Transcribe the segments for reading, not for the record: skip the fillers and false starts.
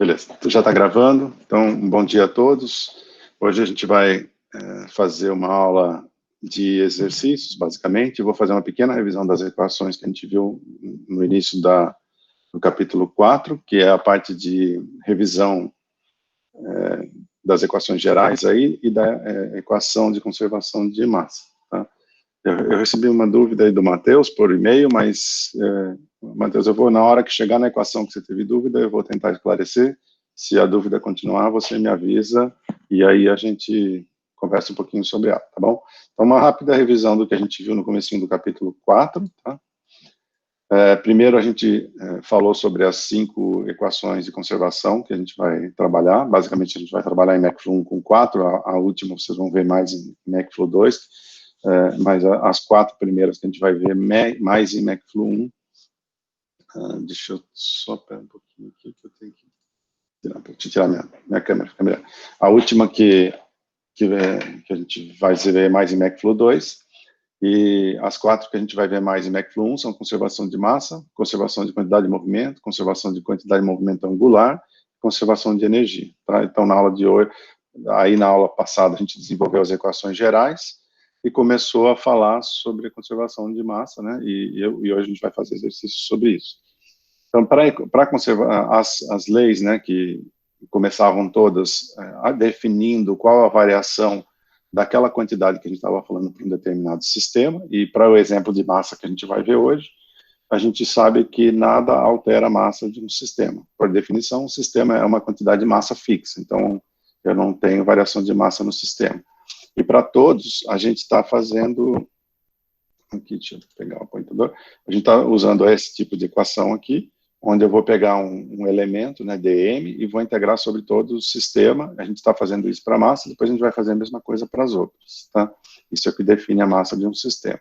Beleza, já está gravando, então um bom dia a todos. Hoje a gente vai fazer uma aula de exercícios, basicamente. Eu vou fazer uma pequena revisão das equações que a gente viu no início do capítulo 4, que é a parte de revisão das equações gerais aí e da equação de conservação de massa. Tá? Eu recebi uma dúvida aí do Matheus por e-mail, mas, Matheus, na hora que chegar na equação que você teve dúvida, eu vou tentar esclarecer. Se a dúvida continuar, você me avisa, e aí a gente conversa um pouquinho sobre ela, tá bom? Então, uma rápida revisão do que a gente viu no comecinho do capítulo 4, tá? Primeiro, a gente falou sobre as 5 equações de conservação que a gente vai trabalhar. Basicamente, a gente vai trabalhar em MACFLU 1 com 4, a última vocês vão ver mais em MACFLU 2, mas as 4 primeiras que a gente vai ver mais em MACFLU 1. Deixa eu só pegar um pouquinho aqui, que eu tenho que tirar minha câmera. A última que a gente vai ver mais em MACFLU 2, e as 4 que a gente vai ver mais em MACFLU 1 são conservação de massa, conservação de quantidade de movimento, conservação de quantidade de movimento angular, conservação de energia. Tá? Então, na aula de hoje, aí na aula passada, a gente desenvolveu as equações gerais e começou a falar sobre a conservação de massa, né? E hoje a gente vai fazer exercícios sobre isso. Então, para conservar as leis, né, que começavam todas definindo qual a variação daquela quantidade que a gente estava falando para um determinado sistema, e para o exemplo de massa que a gente vai ver hoje, a gente sabe que nada altera a massa de um sistema. Por definição, um sistema é uma quantidade de massa fixa, então eu não tenho variação de massa no sistema. E para todos, a gente está fazendo... Aqui, deixa eu pegar o apontador. A gente está usando esse tipo de equação aqui, onde eu vou pegar um elemento, né, dm, e vou integrar sobre todo o sistema. A gente está fazendo isso para a massa, depois a gente vai fazer a mesma coisa para as outras, tá? Isso é o que define a massa de um sistema.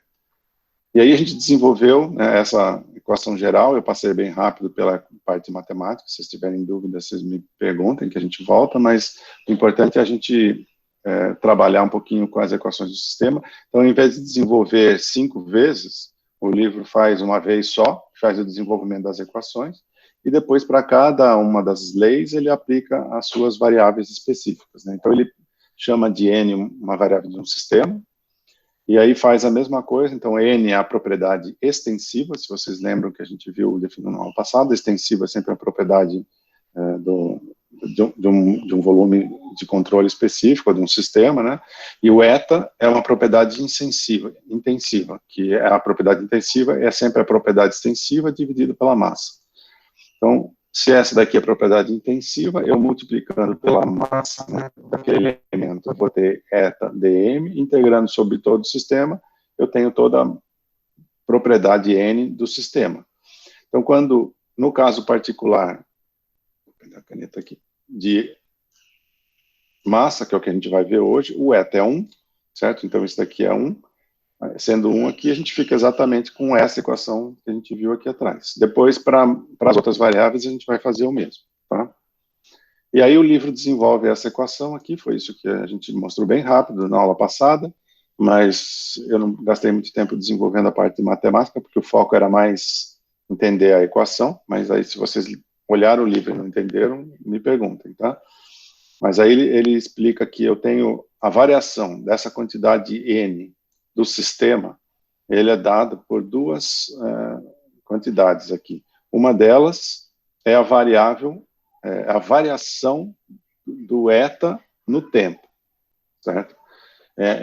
E aí a gente desenvolveu, né, essa equação geral. Eu passei bem rápido pela parte de matemática. Se vocês tiverem dúvidas, vocês me perguntem, que a gente volta, mas o importante é a gente trabalhar um pouquinho com as equações do sistema. Então, ao invés de desenvolver 5 vezes, o livro faz uma vez só, faz o desenvolvimento das equações, e depois, para cada uma das leis, ele aplica as suas variáveis específicas, né? Então, ele chama de n uma variável de um sistema, e aí faz a mesma coisa. Então, n é a propriedade extensiva, se vocês lembram que a gente viu definindo no ano passado. Extensiva é sempre a propriedade de um volume de controle específico, de um sistema, né? E o eta é uma propriedade intensiva, que é a propriedade intensiva é sempre a propriedade extensiva dividida pela massa. Então, se essa daqui é a propriedade intensiva, eu multiplicando pela massa, né, daquele elemento, eu vou ter eta dm, integrando sobre todo o sistema, eu tenho toda a propriedade n do sistema. Então, quando, no caso particular, vou pegar a caneta aqui, de massa, que é o que a gente vai ver hoje, o eta é 1, certo? Então, isso daqui é 1. Sendo 1 aqui, a gente fica exatamente com essa equação que a gente viu aqui atrás. Depois, para as outras variáveis, a gente vai fazer o mesmo, tá? E aí o livro desenvolve essa equação aqui, foi isso que a gente mostrou bem rápido na aula passada, mas eu não gastei muito tempo desenvolvendo a parte de matemática, porque o foco era mais entender a equação, mas aí se vocês olharam o livro e não entenderam, me perguntem, tá? Mas aí ele explica que eu tenho a variação dessa quantidade n do sistema, ele é dado por 2 quantidades aqui. Uma delas é a variável, a variação do eta no tempo, certo?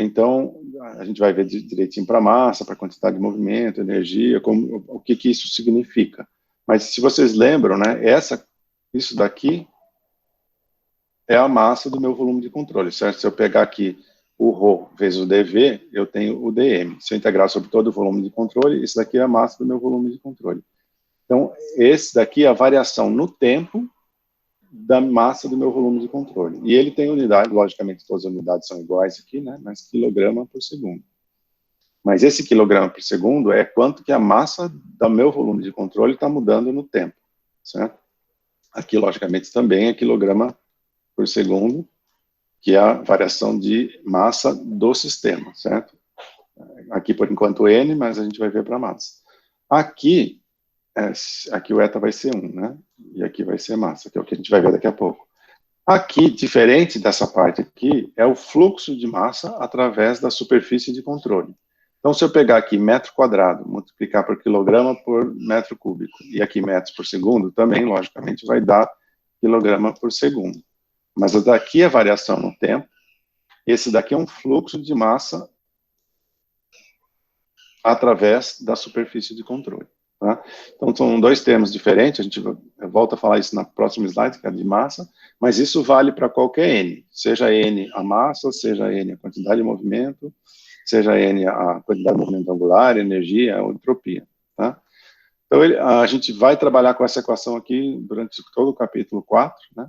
Então, a gente vai ver direitinho para massa, para quantidade de movimento, energia, o que isso significa. Mas se vocês lembram, né, isso daqui é a massa do meu volume de controle, certo? Se eu pegar aqui o ρ vezes o dV, eu tenho o dm. Se eu integrar sobre todo o volume de controle, isso daqui é a massa do meu volume de controle. Então, esse daqui é a variação no tempo da massa do meu volume de controle. E ele tem unidade, logicamente todas as unidades são iguais aqui, né? Mas quilograma por segundo. Mas esse quilograma por segundo é quanto que a massa do meu volume de controle está mudando no tempo, certo? Aqui, logicamente, também é quilograma por segundo, que é a variação de massa do sistema, certo? Aqui, por enquanto, n, mas a gente vai ver para massa. Aqui o eta vai ser 1, né? e aqui vai ser massa, que é o que a gente vai ver daqui a pouco. Aqui, diferente dessa parte aqui, é o fluxo de massa através da superfície de controle. Então, se eu pegar aqui metro quadrado, multiplicar por quilograma por metro cúbico, e aqui metros por segundo, também, logicamente, vai dar quilograma por segundo. Mas daqui é variação no tempo, esse daqui é um fluxo de massa através da superfície de controle. Tá? Então, são dois termos diferentes, a gente volta a falar isso na próxima slide, que é de massa, mas isso vale para qualquer N, seja N a massa, seja N a quantidade de movimento, seja N a quantidade de movimento angular, energia ou entropia. Tá? Então, a gente vai trabalhar com essa equação aqui durante todo o capítulo 4, né?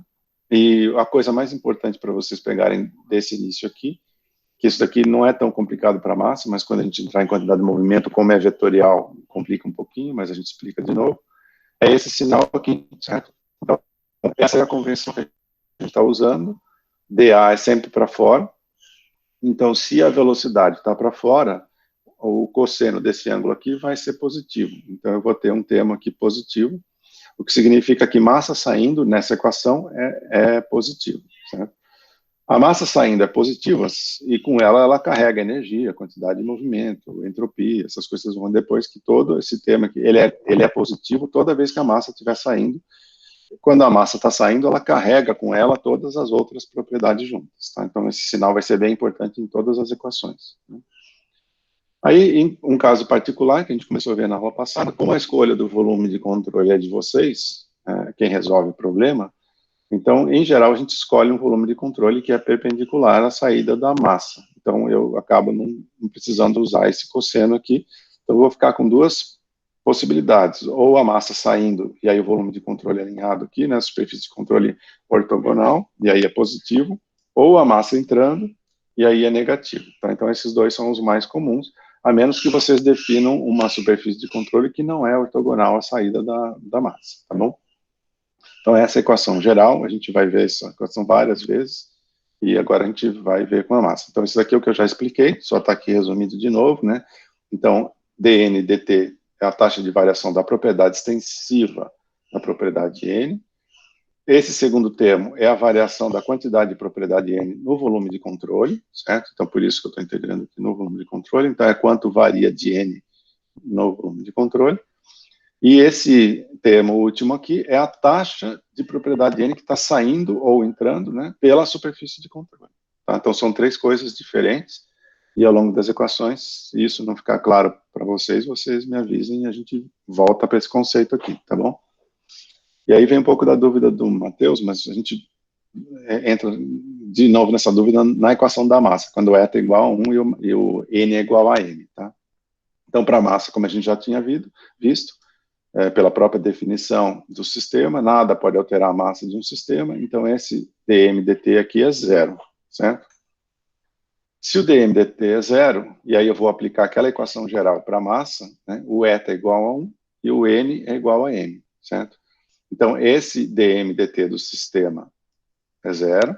E a coisa mais importante para vocês pegarem desse início aqui, que isso daqui não é tão complicado para massa, mas quando a gente entrar em quantidade de movimento, como é vetorial, complica um pouquinho, mas a gente explica de novo, é esse sinal aqui, certo? Então, essa é a convenção que a gente está usando, dA é sempre para fora, então se a velocidade está para fora, o cosseno desse ângulo aqui vai ser positivo, então eu vou ter um termo aqui positivo, o que significa que massa saindo nessa equação é positivo, certo? A massa saindo é positiva, e com ela carrega energia, quantidade de movimento, entropia, essas coisas vão depois que todo esse termo aqui, ele é positivo toda vez que a massa estiver saindo. Quando a massa está saindo, ela carrega com ela todas as outras propriedades juntas. Tá? Então, esse sinal vai ser bem importante em todas as equações. Né? Aí, em um caso particular, que a gente começou a ver na aula passada, como a escolha do volume de controle é de vocês, quem resolve o problema, então, em geral, a gente escolhe um volume de controle que é perpendicular à saída da massa. Então, eu acabo não precisando usar esse cosseno aqui. Então, eu vou ficar com duas possibilidades. Ou a massa saindo, e aí o volume de controle alinhado aqui, né, a superfície de controle ortogonal, e aí é positivo. Ou a massa entrando, e aí é negativo. Tá? Então, esses dois são os mais comuns, a menos que vocês definam uma superfície de controle que não é ortogonal à saída da massa, tá bom? Então, essa é a equação geral, a gente vai ver essa equação várias vezes, e agora a gente vai ver com a massa. Então, isso daqui é o que eu já expliquei, só está aqui resumido de novo, né? Então, dN dt é a taxa de variação da propriedade extensiva da propriedade N. Esse segundo termo é a variação da quantidade de propriedade N no volume de controle, certo? Então, por isso que eu estou integrando aqui no volume de controle. Então, é quanto varia de N no volume de controle. E esse termo último aqui é a taxa de propriedade N que está saindo ou entrando, né, pela superfície de controle. Tá? Então, são três coisas diferentes, e ao longo das equações, se isso não ficar claro para vocês, vocês me avisem e a gente volta para esse conceito aqui, tá bom? E aí vem um pouco da dúvida do Matheus, mas a gente entra de novo nessa dúvida na equação da massa, quando eta é igual a 1 e o N é igual a M, tá? Então, para a massa, como a gente já tinha visto, pela própria definição do sistema, nada pode alterar a massa de um sistema, então esse dm dt aqui é zero, certo? Se o dm dt é zero, e aí eu vou aplicar aquela equação geral para a massa, né, o eta é igual a 1 e o n é igual a m, certo? Então, esse dm dt do sistema é zero,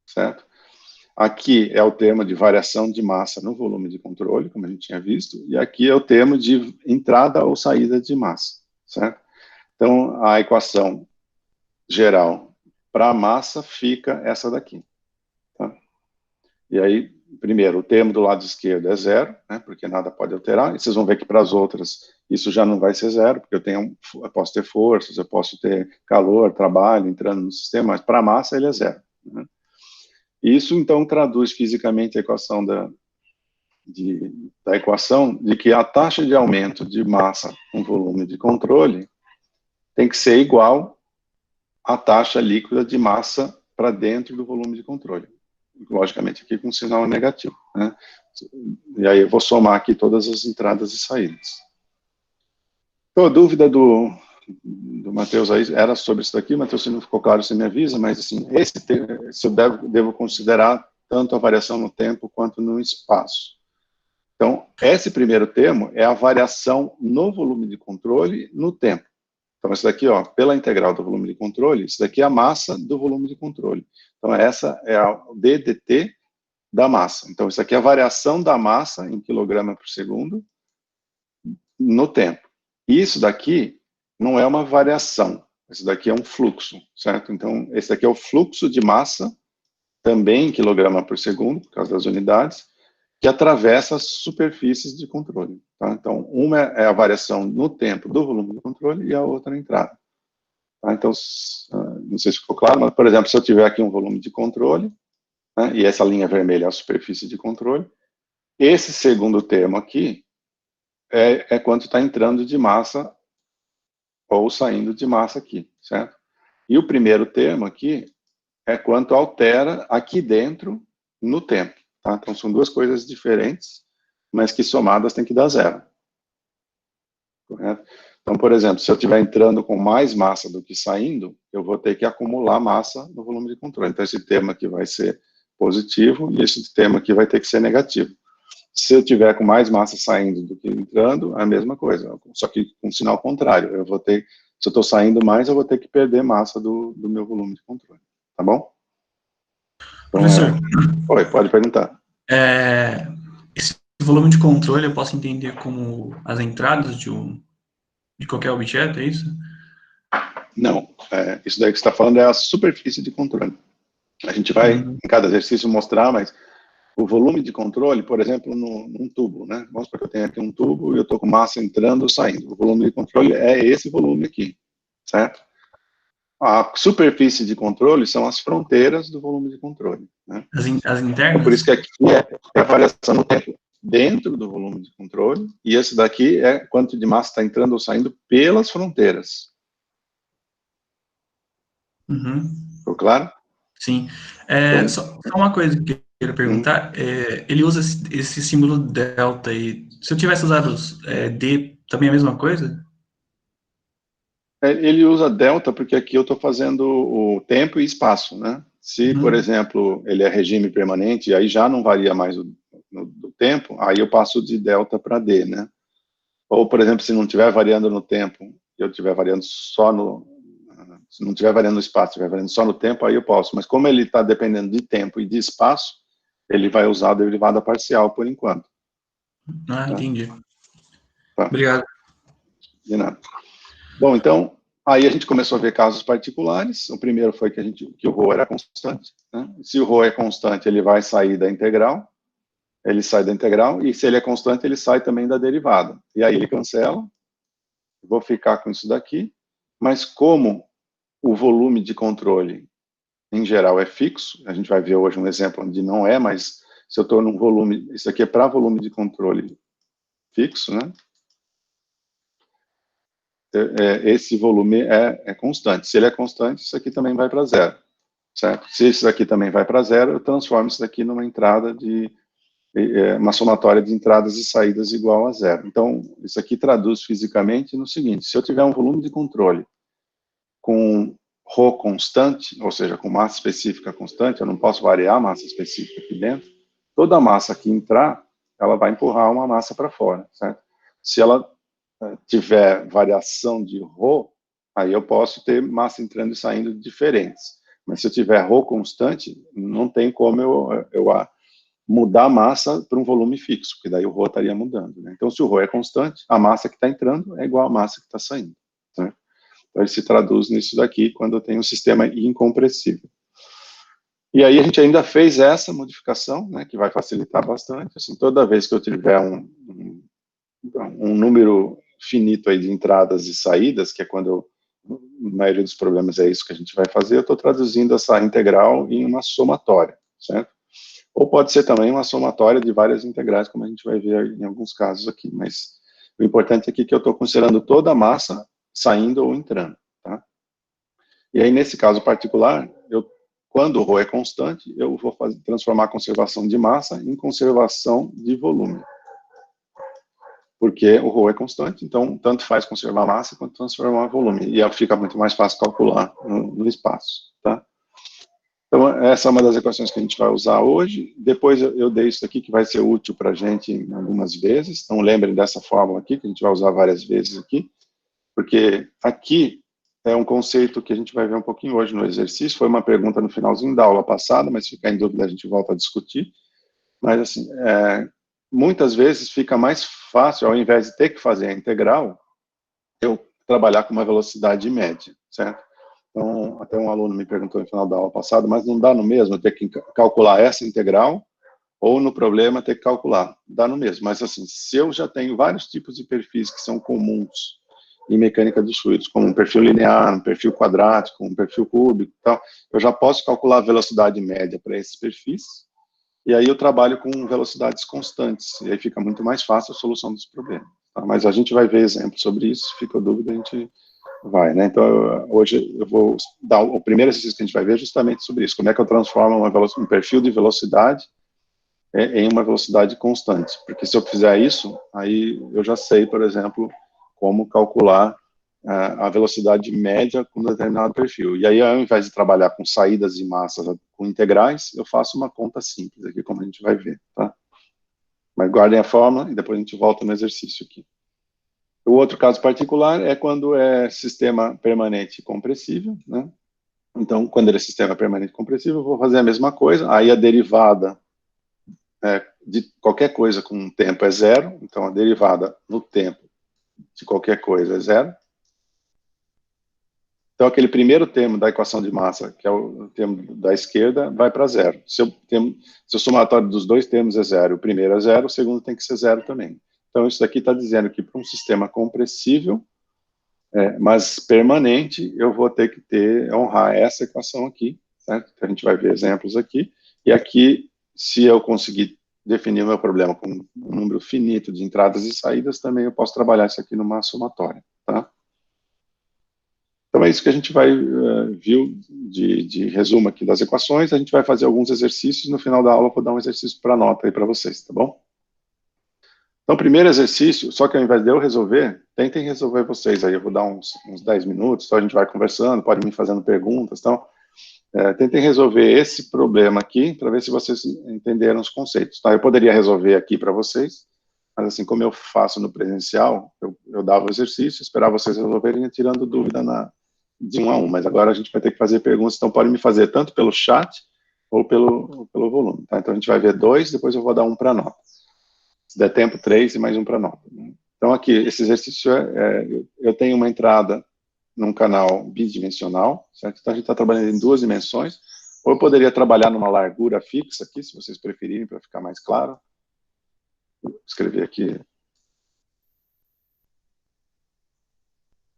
certo? Aqui é o termo de variação de massa no volume de controle, como a gente tinha visto, e aqui é o termo de entrada ou saída de massa, certo? Então, a equação geral para a massa fica essa daqui. Tá? E aí, primeiro, o termo do lado esquerdo é zero, né, porque nada pode alterar, e vocês vão ver que para as outras isso já não vai ser zero, porque eu posso ter forças, eu posso ter calor, trabalho entrando no sistema, mas para a massa ele é zero. Né? Isso, então, traduz fisicamente a equação da equação de que a taxa de aumento de massa com volume de controle tem que ser igual à taxa líquida de massa para dentro do volume de controle. Logicamente, aqui com sinal negativo. Né? E aí eu vou somar aqui todas as entradas e saídas. Então, a dúvida do Matheus aí era sobre isso daqui. Matheus, se não ficou claro, você me avisa, mas assim, se eu devo considerar tanto a variação no tempo quanto no espaço. Então, esse primeiro termo é a variação no volume de controle no tempo. Então, isso daqui, ó, pela integral do volume de controle, isso daqui é a massa do volume de controle. Então, essa é a ddt da massa. Então, isso aqui é a variação da massa em quilograma por segundo no tempo. E isso daqui não é uma variação. Esse daqui é um fluxo, certo? Então, esse daqui é o fluxo de massa, também em quilograma por segundo, por causa das unidades, que atravessa as superfícies de controle. Tá? Então, uma é a variação no tempo do volume de controle e a outra na entrada. Tá? Então, não sei se ficou claro, mas, por exemplo, se eu tiver aqui um volume de controle, né, e essa linha vermelha é a superfície de controle, esse segundo termo aqui é quanto está entrando de massa ou saindo de massa aqui, certo? E o primeiro termo aqui é quanto altera aqui dentro no tempo. Tá? Então, são duas coisas diferentes, mas que somadas tem que dar zero. Correto? Então, por exemplo, se eu estiver entrando com mais massa do que saindo, eu vou ter que acumular massa no volume de controle. Então, esse termo aqui vai ser positivo e esse termo aqui vai ter que ser negativo. Se eu tiver com mais massa saindo do que entrando, é a mesma coisa, só que com sinal contrário. Eu vou ter, se eu estou saindo mais, eu vou ter que perder massa do meu volume de controle. Tá bom? Então, Professor, oi, pode perguntar. Esse volume de controle eu posso entender como as entradas de qualquer objeto, é isso? Não, isso daí que você está falando é a superfície de controle. A gente vai, em cada exercício, mostrar, mas o volume de controle, por exemplo, num tubo, né? Vamos supor que eu tenho aqui um tubo e eu estou com massa entrando ou saindo. O volume de controle é esse volume aqui, certo? A superfície de controle são as fronteiras do volume de controle, né? As Então, internas? por isso que aqui é a variação no tempo dentro do volume de controle, e esse daqui é quanto de massa está entrando ou saindo pelas fronteiras. Uhum. Ficou claro? Sim. Então, Só uma coisa que eu queria perguntar, ele usa esse símbolo delta aí. Se eu tivesse usado D, também é a mesma coisa? ele usa delta porque aqui eu estou fazendo o tempo e espaço, né? Se, por Uhum. exemplo, ele é regime permanente, aí já não varia mais do tempo, aí eu passo de delta para D, né? Ou, por exemplo, se não estiver variando no tempo, eu estiver variando só no... Se não estiver variando no espaço, estiver variando só no tempo, aí eu posso. Mas como ele está dependendo de tempo e de espaço, ele vai usar a derivada parcial por enquanto. Ah, Tá? entendi. Tá. Obrigado. De nada. Bom, então, aí a gente começou a ver casos particulares. O primeiro foi que o ρ era constante. Né? Se o ρ é constante, ele vai sair da integral. Ele sai da integral. E se ele é constante, ele sai também da derivada. E aí ele cancela. Vou ficar com isso daqui. Mas como o volume de controle, em geral, é fixo, a gente vai ver hoje um exemplo onde não é, mas se eu estou num volume, isso aqui é para volume de controle fixo, né? Esse volume é constante. Se ele é constante, isso aqui também vai para zero, certo? Se isso aqui também vai para zero, eu transformo isso daqui numa entrada uma somatória de entradas e saídas igual a zero. Então, isso aqui traduz fisicamente no seguinte: se eu tiver um volume de controle com ρ constante, ou seja, com massa específica constante, eu não posso variar a massa específica aqui dentro, toda a massa que entrar, ela vai empurrar uma massa para fora, certo? Se ela tiver variação de ρ, aí eu posso ter massa entrando e saindo diferentes. Mas se eu tiver ρ constante, não tem como eu mudar a massa para um volume fixo, porque daí o ρ estaria mudando. Né? Então, se o ρ é constante, a massa que está entrando é igual à massa que está saindo. Né? Então, ele se traduz nisso daqui quando eu tenho um sistema incompressível. E aí a gente ainda fez essa modificação, né, que vai facilitar bastante. Assim, toda vez que eu tiver um número finito aí de entradas e saídas, que é quando na maioria dos problemas é isso que a gente vai fazer, eu estou traduzindo essa integral em uma somatória, certo? Ou pode ser também uma somatória de várias integrais, como a gente vai ver em alguns casos aqui, mas o importante aqui é que eu estou considerando toda a massa saindo ou entrando, tá? E aí, nesse caso particular, quando o ρ é constante, eu vou transformar a conservação de massa em conservação de volume. Porque o ρ é constante, então tanto faz conservar massa quanto transformar volume. E fica muito mais fácil calcular no espaço, tá? Então, essa é uma das equações que a gente vai usar hoje. Depois eu dei isso aqui que vai ser útil para a gente em algumas vezes. Então, lembrem dessa fórmula aqui, que a gente vai usar várias vezes aqui. Porque aqui é um conceito que a gente vai ver um pouquinho hoje no exercício. Foi uma pergunta no finalzinho da aula passada, mas se ficar em dúvida a gente volta a discutir. Mas, assim, muitas vezes fica mais fácil, ao invés de ter que fazer a integral, eu trabalhar com uma velocidade média, certo? Então, até um aluno me perguntou no final da aula passada, mas não dá no mesmo eu ter que calcular essa integral ou no problema ter que calcular? Dá no mesmo, mas assim, se eu já tenho vários tipos de perfis que são comuns em mecânica dos fluidos, como um perfil linear, um perfil quadrático, um perfil cúbico e tal, eu já posso calcular a velocidade média para esses perfis, e aí eu trabalho com velocidades constantes, e aí fica muito mais fácil a solução dos problemas. Tá? Mas a gente vai ver exemplos sobre isso, se fica dúvida, a gente vai, né? Então, hoje eu vou dar o primeiro exercício que a gente vai ver justamente sobre isso, como é que eu transformo um perfil de velocidade em uma velocidade constante, porque se eu fizer isso, aí eu já sei, por exemplo, como calcular a velocidade média com determinado perfil. E aí, ao invés de trabalhar com saídas de massa com integrais, eu faço uma conta simples aqui, como a gente vai ver, tá? Mas guardem a fórmula e depois a gente volta no exercício aqui. O outro caso particular é quando é sistema permanente compressível, né? Então, quando ele é sistema permanente compressível, eu vou fazer a mesma coisa, aí a derivada de qualquer coisa com tempo é zero, então a derivada no tempo de qualquer coisa é zero. Então, aquele primeiro termo da equação de massa, que é o termo da esquerda, vai para zero. Se o somatório dos dois termos é zero, o primeiro é zero, o segundo tem que ser zero também. Então, isso daqui está dizendo que para um sistema compressível, mas permanente, eu vou ter que honrar essa equação aqui, certo? Então, a gente vai ver exemplos aqui. E aqui, se eu conseguir definir o meu problema com um número finito de entradas e saídas, também eu posso trabalhar isso aqui numa somatória, tá? Então, é isso que a gente vai viu de resumo aqui das equações. A gente vai fazer alguns exercícios. No final da aula, eu vou dar um exercício para nota aí para vocês, tá bom? Então, primeiro exercício, só que ao invés de eu resolver, tentem resolver vocês aí. Eu vou dar uns 10 minutos, então a gente vai conversando, pode me fazendo perguntas, então. Tentem resolver esse problema aqui, para ver se vocês entenderam os conceitos, tá? Eu poderia resolver aqui para vocês, mas assim, como eu faço no presencial, eu dava o exercício, esperava vocês resolverem, tirando dúvida de um a um, mas agora a gente vai ter que fazer perguntas, então pode me fazer tanto pelo chat ou pelo volume, tá? Então a gente vai ver 2, depois eu vou dar um para nota. Se der tempo, 3 e mais um para nota. Então aqui, esse exercício eu tenho uma entrada num canal bidimensional, certo? Então a gente está trabalhando em duas dimensões, ou eu poderia trabalhar numa largura fixa aqui, se vocês preferirem, para ficar mais claro. Vou escrever aqui.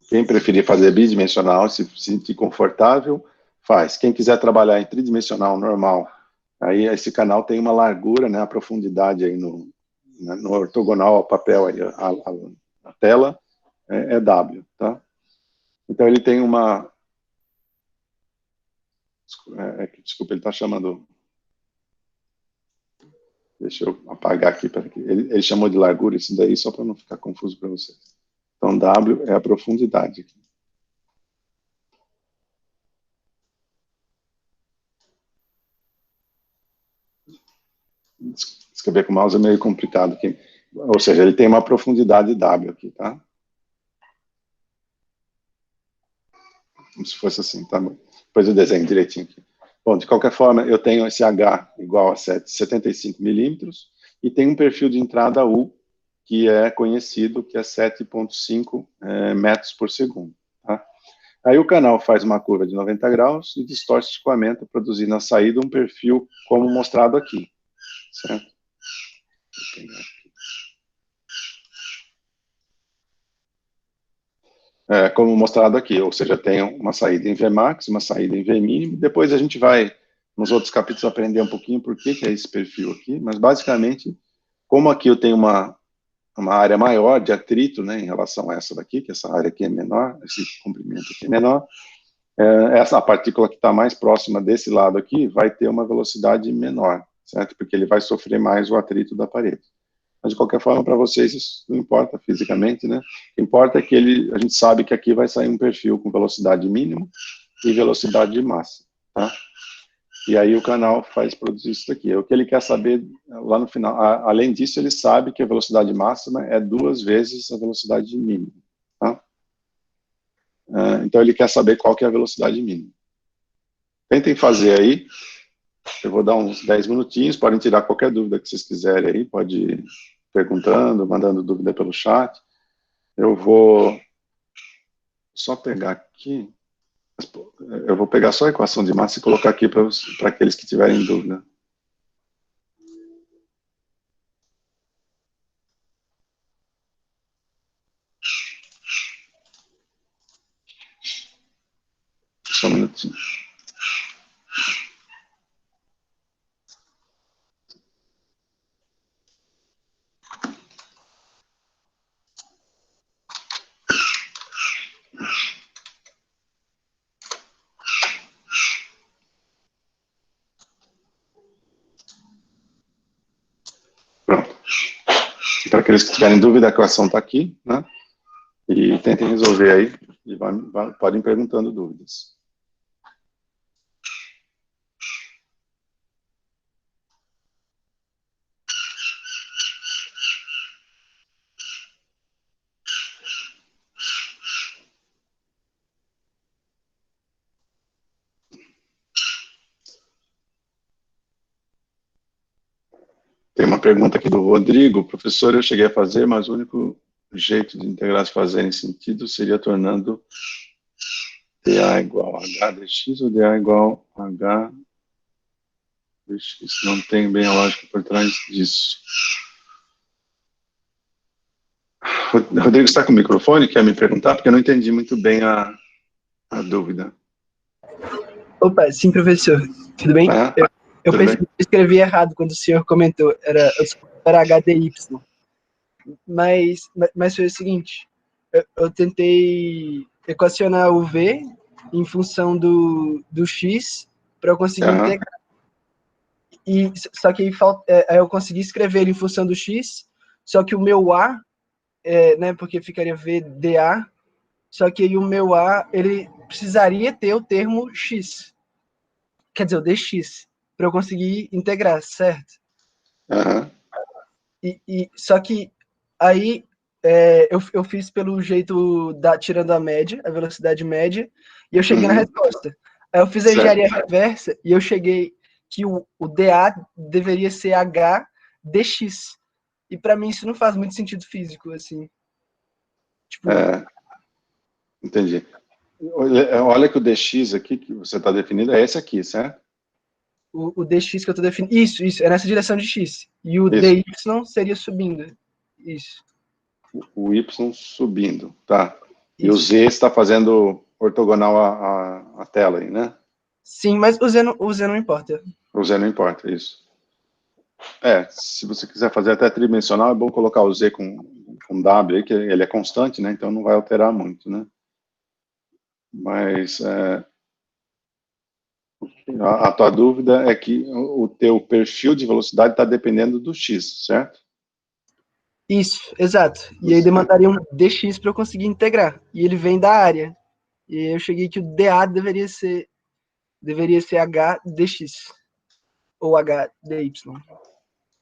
Quem preferir fazer bidimensional, se sentir confortável, faz. Quem quiser trabalhar em tridimensional normal, aí esse canal tem uma largura, né, a profundidade aí no ortogonal ao papel, aí, a tela é W, tá? Então ele tem uma... Desculpa, ele está chamando... Deixa eu apagar aqui. Ele chamou de largura isso daí, só para não ficar confuso para vocês. Então, W é a profundidade. Escrever com o mouse é meio complicado aqui. Ou seja, ele tem uma profundidade W aqui, tá? Como se fosse assim, tá bom. Depois eu desenho direitinho aqui. Bom, de qualquer forma, eu tenho esse H igual a 75 milímetros e tem um perfil de entrada U, que é conhecido, que é 7,5 metros por segundo. Tá? Aí o canal faz uma curva de 90 graus e distorce o escoamento, produzindo na saída um perfil como mostrado aqui. Certo? Vou pegar aqui. Como mostrado aqui, ou seja, tem uma saída em Vmax, uma saída em Vmin, depois a gente vai, nos outros capítulos, aprender um pouquinho por que é esse perfil aqui, mas basicamente, como aqui eu tenho uma área maior de atrito, né, em relação a essa daqui, que essa área aqui é menor, esse comprimento aqui é menor, essa partícula que está mais próxima desse lado aqui vai ter uma velocidade menor, certo? Porque ele vai sofrer mais o atrito da parede. Mas, de qualquer forma, para vocês, isso não importa fisicamente, né? O que importa é que a gente sabe que aqui vai sair um perfil com velocidade mínima e velocidade de massa, tá? E aí o canal faz produzir isso daqui. O que ele quer saber lá no final, além disso, ele sabe que a velocidade máxima é 2 vezes a velocidade mínima, tá? Então ele quer saber qual que é a velocidade mínima. Tentem fazer aí. Eu vou dar uns 10 minutinhos, podem tirar qualquer dúvida que vocês quiserem aí, pode ir perguntando, mandando dúvida pelo chat. Eu vou só pegar aqui, eu vou pegar só a equação de massa e colocar aqui para aqueles que tiverem dúvida. Só um minutinho. Pronto. Para aqueles que tiverem dúvida, a equação está aqui, né? E tentem resolver aí, e podem ir perguntando dúvidas. Tem uma pergunta aqui do Rodrigo. Professor, eu cheguei a fazer, mas o único jeito de integrar se fazerem sentido seria tornando dA igual a H dx ou dA igual a H dx. Não tem bem a lógica por trás disso. Rodrigo, está com o microfone? Quer me perguntar? Porque eu não entendi muito bem a dúvida. Opa, sim, professor. Tudo bem? Eu pensei que eu escrevi errado quando o senhor comentou. Era HDY. Mas foi o seguinte. Eu tentei equacionar o V em função do X para eu conseguir integrar. Só que aí eu consegui escrever ele em função do X, só que o meu A, né, porque ficaria VDA, só que aí o meu A, ele precisaria ter o termo X. Quer dizer, o DX, para eu conseguir integrar, certo? Uhum. Só que aí eu fiz pelo jeito tirando a média, a velocidade média, e eu cheguei na resposta. Aí eu fiz a engenharia reversa e eu cheguei que o DA deveria ser H dx. E para mim isso não faz muito sentido físico, assim. Tipo... Entendi. Olha que o dx aqui que você está definindo é esse aqui, certo? O dx que eu estou definindo. Isso, é nessa direção de x. E o dy seria subindo. Isso. O y subindo, tá. Isso. E o z está fazendo ortogonal a tela aí, né? Sim, mas o z não importa. O z não importa, isso. Se você quiser fazer até tridimensional, é bom colocar o z com w aí, que ele é constante, né? Então não vai alterar muito, né? Mas a tua dúvida é que o teu perfil de velocidade está dependendo do x, certo? Isso, exato. E aí demandaria um dx para eu conseguir integrar. E ele vem da área. E aí eu cheguei que o dA deveria ser H dx. Ou H dy.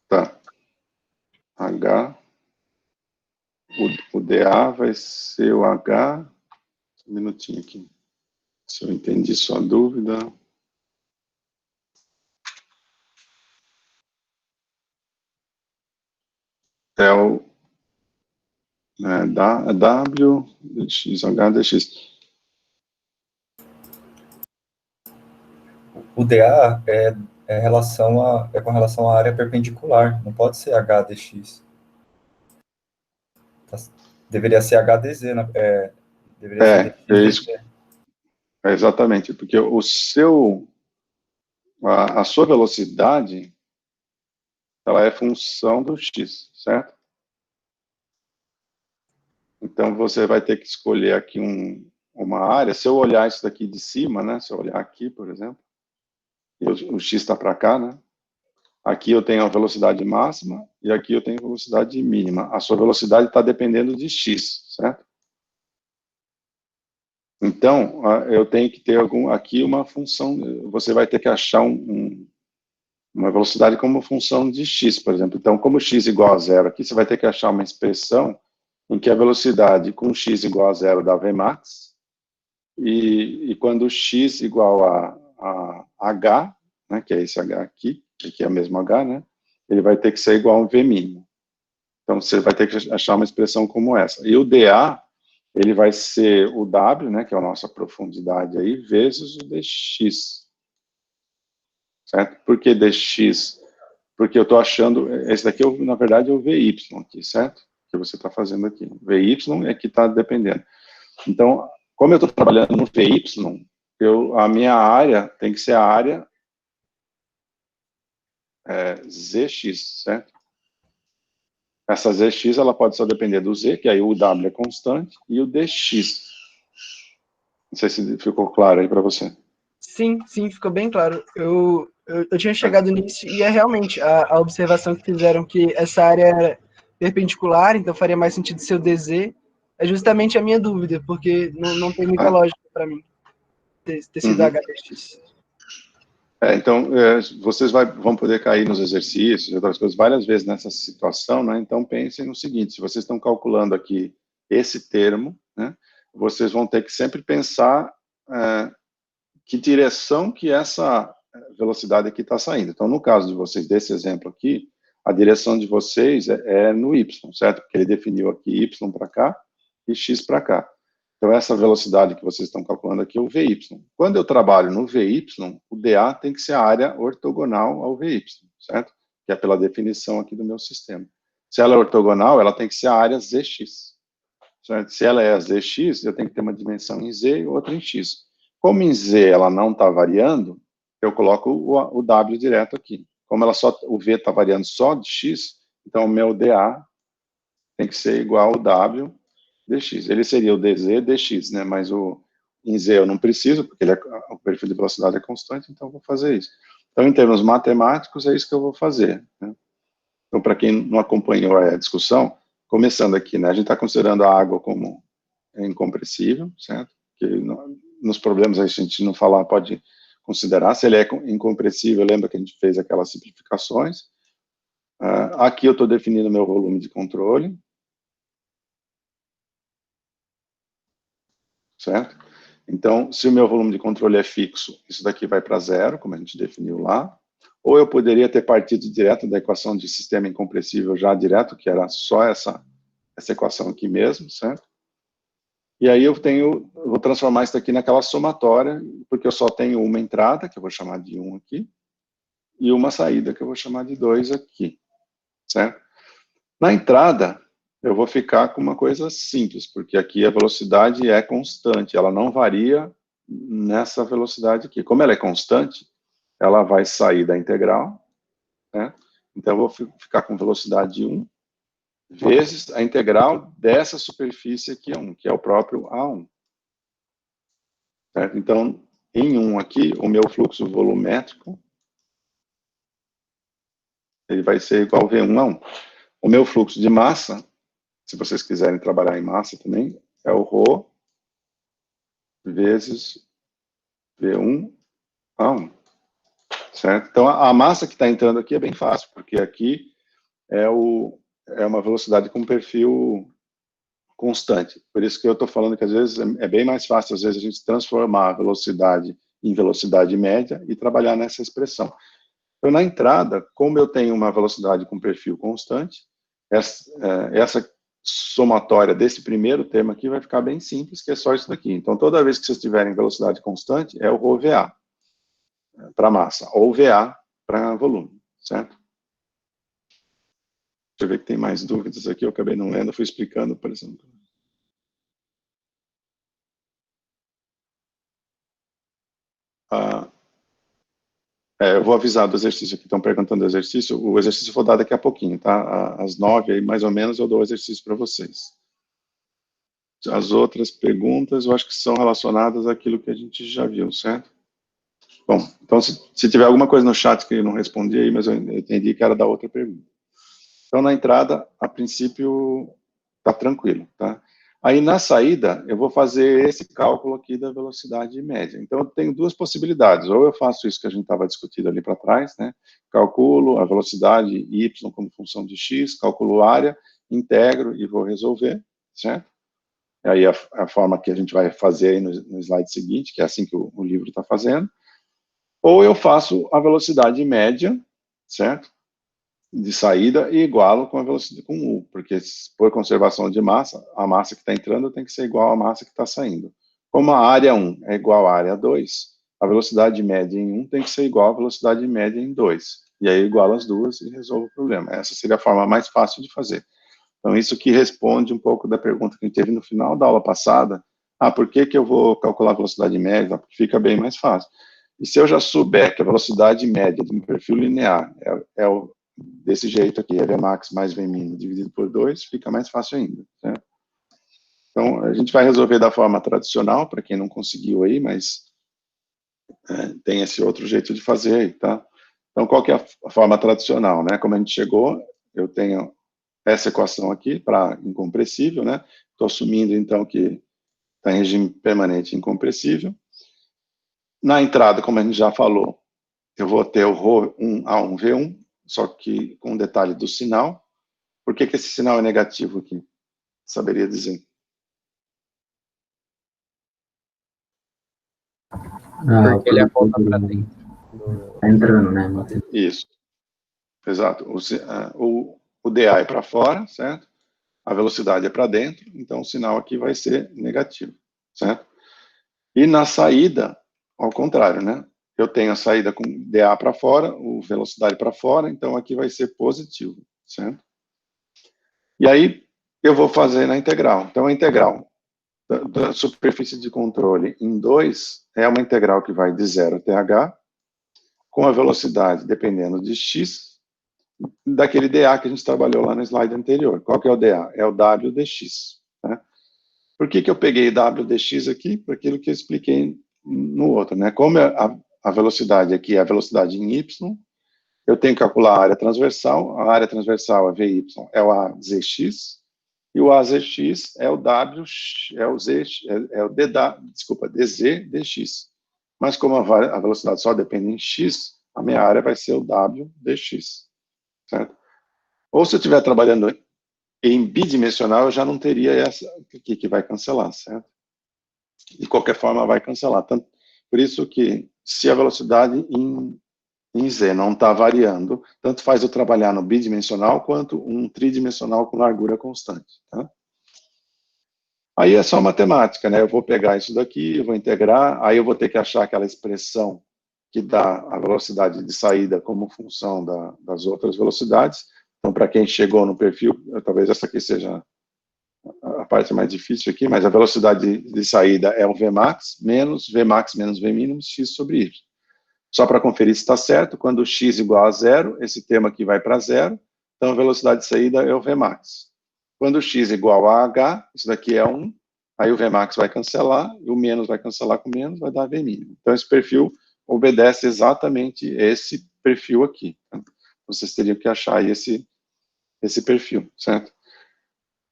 Tá. H. O dA vai ser o H. Um minutinho aqui. Se eu entendi sua dúvida. É o W dx, H dx. O dA é com relação à área perpendicular, não pode ser H dx. Deveria ser HDZ, deveria ser DX, isso. Exatamente, porque a sua velocidade, ela é função do x, certo? Então, você vai ter que escolher aqui uma área. Se eu olhar isso daqui de cima, né? Se eu olhar aqui, por exemplo, e o x está para cá, né? Aqui eu tenho a velocidade máxima e aqui eu tenho a velocidade mínima. A sua velocidade está dependendo de x, certo? Então, eu tenho que ter aqui uma função. Você vai ter que achar uma velocidade como função de x, por exemplo. Então, como x igual a zero aqui, você vai ter que achar uma expressão em que a velocidade com x igual a zero dá Vmax, e quando x igual a h, né, que é esse h aqui, que é o mesmo h, né, ele vai ter que ser igual a um v mínimo. Então, você vai ter que achar uma expressão como essa. E o dA, ele vai ser o W, né, que é a nossa profundidade aí, vezes o dx. Certo? Por que dx? Porque eu estou achando, esse daqui, na verdade, é o VY aqui, certo? Que você está fazendo aqui. VY é que está dependendo. Então, como eu estou trabalhando no VY, a minha área tem que ser a área ZX, certo? Essa ZX, ela pode só depender do Z, que aí o W é constante, e o DX. Não sei se ficou claro aí para você. Sim, sim, ficou bem claro. Eu tinha chegado nisso e é realmente a observação que fizeram que essa área era perpendicular, então faria mais sentido ser o DZ, é justamente a minha dúvida, porque não tem muita lógica para mim ter sido HDX. Então, vocês vão poder cair nos exercícios e outras coisas várias vezes nessa situação, né? Então, pensem no seguinte, se vocês estão calculando aqui esse termo, né, vocês vão ter que sempre pensar que direção que essa velocidade aqui está saindo. Então, no caso de vocês, desse exemplo aqui, a direção de vocês é no y, certo? Porque ele definiu aqui y para cá e x para cá. Então, essa velocidade que vocês estão calculando aqui é o VY. Quando eu trabalho no VY, o dA tem que ser a área ortogonal ao VY, certo? Que é pela definição aqui do meu sistema. Se ela é ortogonal, ela tem que ser a área ZX. Certo? Se ela é a ZX, eu tenho que ter uma dimensão em Z e outra em X. Como em Z ela não está variando, eu coloco o W direto aqui. Como o V está variando só de X, então o meu dA tem que ser igual ao W dx. Ele seria o dz dx, né? Mas em z eu não preciso, porque o perfil de velocidade é constante, então eu vou fazer isso. Então, em termos matemáticos, é isso que eu vou fazer. Né? Então, para quem não acompanhou a discussão, começando aqui, né? A gente está considerando a água como incompressível, certo? Que nos problemas a gente não falar, pode considerar. Se ele é incompressível, lembra que a gente fez aquelas simplificações. Aqui eu estou definindo meu volume de controle, certo? Então, se o meu volume de controle é fixo, isso daqui vai para zero, como a gente definiu lá. Ou eu poderia ter partido direto da equação de sistema incompressível já direto, que era só essa equação aqui mesmo, certo? E aí eu vou transformar isso daqui naquela somatória, porque eu só tenho uma entrada, que eu vou chamar de 1 aqui, e uma saída, que eu vou chamar de 2 aqui, certo? Na entrada, eu vou ficar com uma coisa simples, porque aqui a velocidade é constante, ela não varia nessa velocidade aqui. Como ela é constante, ela vai sair da integral, né? Então eu vou ficar com velocidade 1, vezes a integral dessa superfície aqui, 1, que é o próprio A1. Certo? Então, em 1 aqui, o meu fluxo volumétrico, ele vai ser igual a V1 a 1. O meu fluxo de massa, se vocês quiserem trabalhar em massa também, é o ρ vezes V1 a 1. Certo? Então, a massa que está entrando aqui é bem fácil, porque aqui é uma velocidade com perfil constante. Por isso que eu estou falando que, às vezes, é bem mais fácil, às vezes, a gente transformar a velocidade em velocidade média e trabalhar nessa expressão. Então, na entrada, como eu tenho uma velocidade com perfil constante, essa somatória desse primeiro termo aqui vai ficar bem simples, que é só isso daqui. Então, toda vez que vocês tiverem velocidade constante, é o ρVA para massa, ou VA para volume, certo? Deixa eu ver que tem mais dúvidas aqui, eu acabei não lendo, fui explicando, por exemplo. Eu vou avisar do exercício aqui, estão perguntando do exercício, o exercício eu vou dar daqui a pouquinho, tá? Às 9, aí, mais ou menos, eu dou o exercício para vocês. As outras perguntas, eu acho que são relacionadas àquilo que a gente já viu, certo? Bom, então, se tiver alguma coisa no chat que eu não respondi aí, mas eu entendi que era da outra pergunta. Então, na entrada, a princípio, está tranquilo, tá? Aí, na saída, eu vou fazer esse cálculo aqui da velocidade média. Então, eu tenho duas possibilidades. Ou eu faço isso que a gente estava discutindo ali para trás, né? Calculo a velocidade y como função de x, calculo a área, integro e vou resolver, certo? Aí, a forma que a gente vai fazer aí no slide seguinte, que é assim que o livro está fazendo. Ou eu faço a velocidade média, certo? de saída e igualo com a velocidade com U, porque por conservação de massa, a massa que está entrando tem que ser igual à massa que está saindo. Como a área 1 é igual à área 2, a velocidade média em 1 tem que ser igual à velocidade média em 2. E aí iguala as duas e resolve o problema. Essa seria a forma mais fácil de fazer. Então, isso que responde um pouco da pergunta que a gente teve no final da aula passada. Por que eu vou calcular a velocidade média? Porque fica bem mais fácil. E se eu já souber que a velocidade média de um perfil linear desse jeito aqui, é Vmax mais Vmin dividido por 2, fica mais fácil ainda, certo? Então, a gente vai resolver da forma tradicional, para quem não conseguiu aí, mas tem esse outro jeito de fazer aí, tá? Então, qual que é a forma tradicional, né? Como a gente chegou, eu tenho essa equação aqui para incompressível, né? Estou assumindo, então, que está em regime permanente incompressível. Na entrada, como a gente já falou, eu vou ter o ρ1A1V1, só que com um detalhe do sinal. Por que esse sinal é negativo aqui? Saberia dizer. Porque ele aponta para dentro. Tá entrando, né? Isso. Exato. O DA é para fora, certo? A velocidade é para dentro, então o sinal aqui vai ser negativo, certo? E na saída, ao contrário, né? Eu tenho a saída com DA para fora, o velocidade para fora, então aqui vai ser positivo, certo? E aí eu vou fazer na integral. Então a integral da superfície de controle em 2 é uma integral que vai de 0 até h, com a velocidade dependendo de x, daquele dA que a gente trabalhou lá no slide anterior. Qual que é o dA? É o w dx. Né? Por que eu peguei w dx aqui? Por aquilo que eu expliquei no outro. Né? Como a velocidade aqui é a velocidade em y, eu tenho que calcular a área transversal. A área transversal, a VY, é o AZX, e o AZX é o W, é o Z, é o DZ dx. Mas como a velocidade só depende em x, a minha área vai ser o W dx. Certo? Ou se eu estiver trabalhando em bidimensional, eu já não teria essa aqui que vai cancelar, certo? De qualquer forma, vai cancelar. Tanto, por isso que, se a velocidade em Z não está variando, tanto faz eu trabalhar no bidimensional quanto um tridimensional com largura constante. Tá? Aí é só matemática, né? Eu vou pegar isso daqui, eu vou integrar, aí eu vou ter que achar aquela expressão que dá a velocidade de saída como função das outras velocidades. Então, para quem chegou no perfil, talvez essa aqui seja a parte mais difícil aqui, mas a velocidade de saída é o Vmax menos Vmin, x sobre y. Só para conferir se está certo, quando x igual a zero, esse termo aqui vai para zero, então a velocidade de saída é o Vmax. Quando x igual a h, isso daqui é 1, aí o Vmax vai cancelar, e o menos vai cancelar com menos, vai dar Vmin. Então esse perfil obedece exatamente esse perfil aqui. Vocês teriam que achar esse perfil, certo?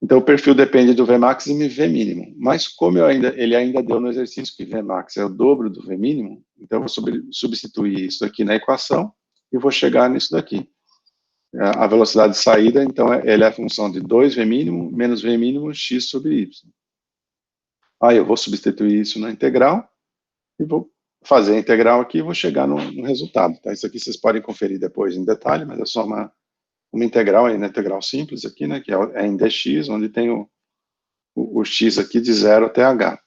Então, o perfil depende do Vmax e Vmin. Mas, como ele ainda deu no exercício que Vmax é o dobro do Vmin, então eu vou substituir isso aqui na equação e vou chegar nisso daqui. A velocidade de saída, então, ele é a função de 2Vmin menos Vmin x sobre y. Aí eu vou substituir isso na integral e vou fazer a integral aqui e vou chegar no resultado. Tá? Isso aqui vocês podem conferir depois em detalhe, mas é só uma integral, aí, uma integral simples aqui, né, que é em dx, onde tem o x aqui de 0 até h.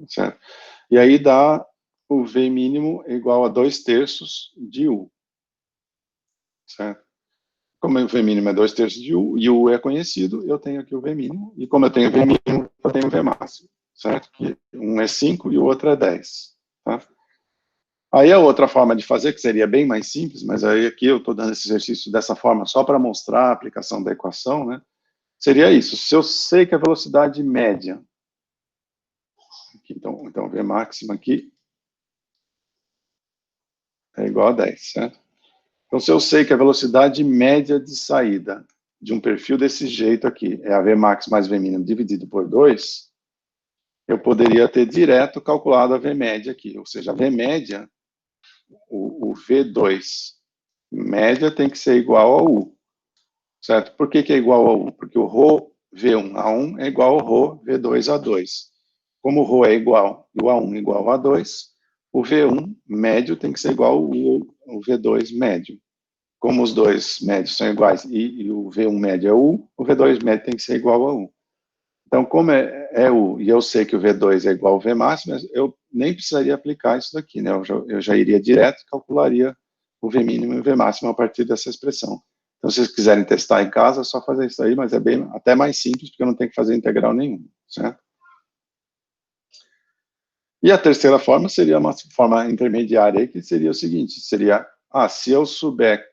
Certo? E aí dá o V mínimo igual a 2/3 de U. Certo? Como o V mínimo é 2/3 de U, e U é conhecido, eu tenho aqui o V mínimo, e como eu tenho o V mínimo, eu tenho o V máximo. Certo? Que um é 5 e o outro é 10. Tá? Aí a outra forma de fazer, que seria bem mais simples, mas aí aqui eu estou dando esse exercício dessa forma só para mostrar a aplicação da equação, né? Seria isso. Se eu sei que a velocidade média, então V máxima aqui é igual a 10, certo? Então, se eu sei que a velocidade média de saída de um perfil desse jeito aqui é a Vmax mais Vmin dividido por 2, eu poderia ter direto calculado a V média aqui, ou seja, a V média, o V2 média tem que ser igual ao U, certo? Por que é igual ao U? Porque o ρ V1A1 é igual ao ρ V2A2. Como o ρ é igual e o A1 é igual a 2, o V1 médio tem que ser igual ao V2 médio. como os dois médios são iguais e o V1 médio é U, o V2 médio tem que ser igual a U. Então, como é U, e eu sei que o V2 é igual ao V máximo, eu nem precisaria aplicar isso daqui, né? Eu já iria direto e calcularia o V mínimo e o V máximo a partir dessa expressão. Então, se vocês quiserem testar em casa, é só fazer isso aí, mas é bem, até mais simples, porque eu não tenho que fazer integral nenhuma, certo? E a terceira forma seria uma forma intermediária aí, que seria o seguinte, seria, se eu souber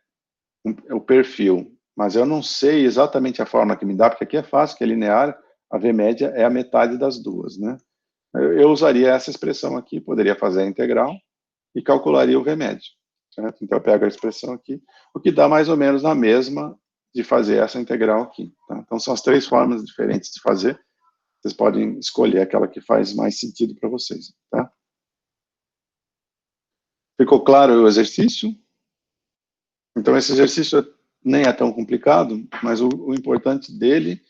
o perfil, mas eu não sei exatamente a forma que me dá, porque aqui é fácil, que é linear, a V média é a metade das duas, né? Eu usaria essa expressão aqui, poderia fazer a integral e calcularia o V médio, certo? Então eu pego a expressão aqui, o que dá mais ou menos na mesma de fazer essa integral aqui, tá? Então são as três formas diferentes de fazer, vocês podem escolher aquela que faz mais sentido para vocês, tá? Ficou claro o exercício? Então esse exercício nem é tão complicado, mas o importante dele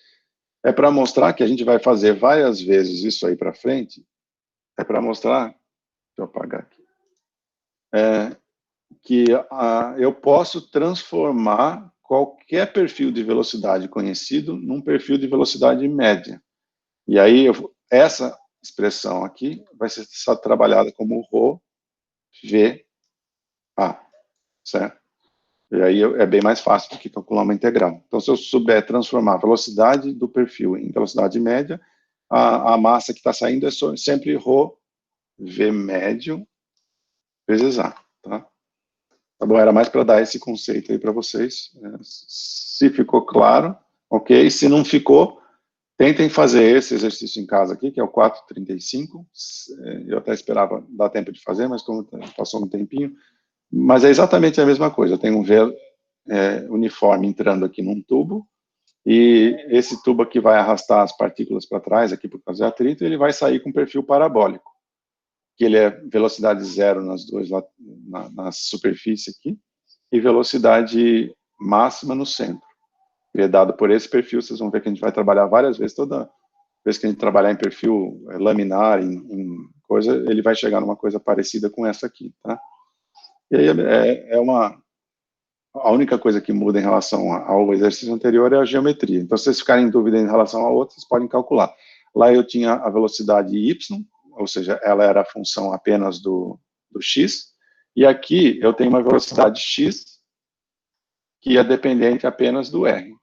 é para mostrar que a gente vai fazer várias vezes isso aí para frente, é para mostrar, deixa eu apagar aqui, que eu posso transformar qualquer perfil de velocidade conhecido num perfil de velocidade média. E aí, essa expressão aqui vai ser trabalhada como ρ, VA, certo? E aí é bem mais fácil do que calcular uma integral. Então, se eu souber transformar a velocidade do perfil em velocidade média, a massa que está saindo é sempre ρ, V médio, vezes A, tá? Tá bom, era mais para dar esse conceito aí para vocês. Se ficou claro, ok. Se não ficou, tentem fazer esse exercício em casa aqui, que é o 4,35. Eu até esperava dar tempo de fazer, mas como passou um tempinho. Mas é exatamente a mesma coisa. Eu tenho um V uniforme entrando aqui num tubo, e esse tubo aqui vai arrastar as partículas para trás, aqui por causa do atrito, e ele vai sair com perfil parabólico, que ele é velocidade zero nas duas, na superfície aqui, e velocidade máxima no centro. Ele é dado por esse perfil, vocês vão ver que a gente vai trabalhar várias vezes, toda vez que a gente trabalhar em perfil laminar, em coisa, ele vai chegar numa coisa parecida com essa aqui, tá? E aí a única coisa que muda em relação ao exercício anterior é a geometria. Então, se vocês ficarem em dúvida em relação a outra, vocês podem calcular. Lá eu tinha a velocidade y, ou seja, ela era a função apenas do x, e aqui eu tenho uma velocidade x, que é dependente apenas do r.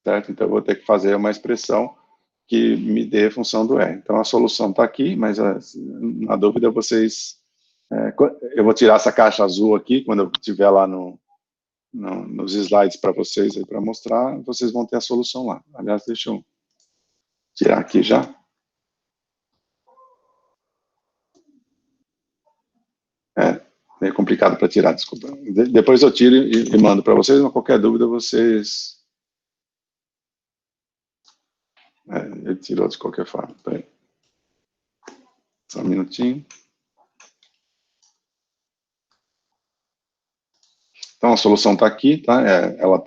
Certo? Então, eu vou ter que fazer uma expressão que me dê a função do r. Então, a solução está aqui, mas na dúvida vocês... eu vou tirar essa caixa azul aqui, quando eu estiver lá nos slides para vocês, para mostrar, vocês vão ter a solução lá. Aliás, deixa eu tirar aqui já. É meio complicado para tirar, desculpa. Depois eu tiro e mando para vocês, mas qualquer dúvida vocês... ele tirou de qualquer forma. Peraí. Só um minutinho. Então, a solução está aqui, tá? Ela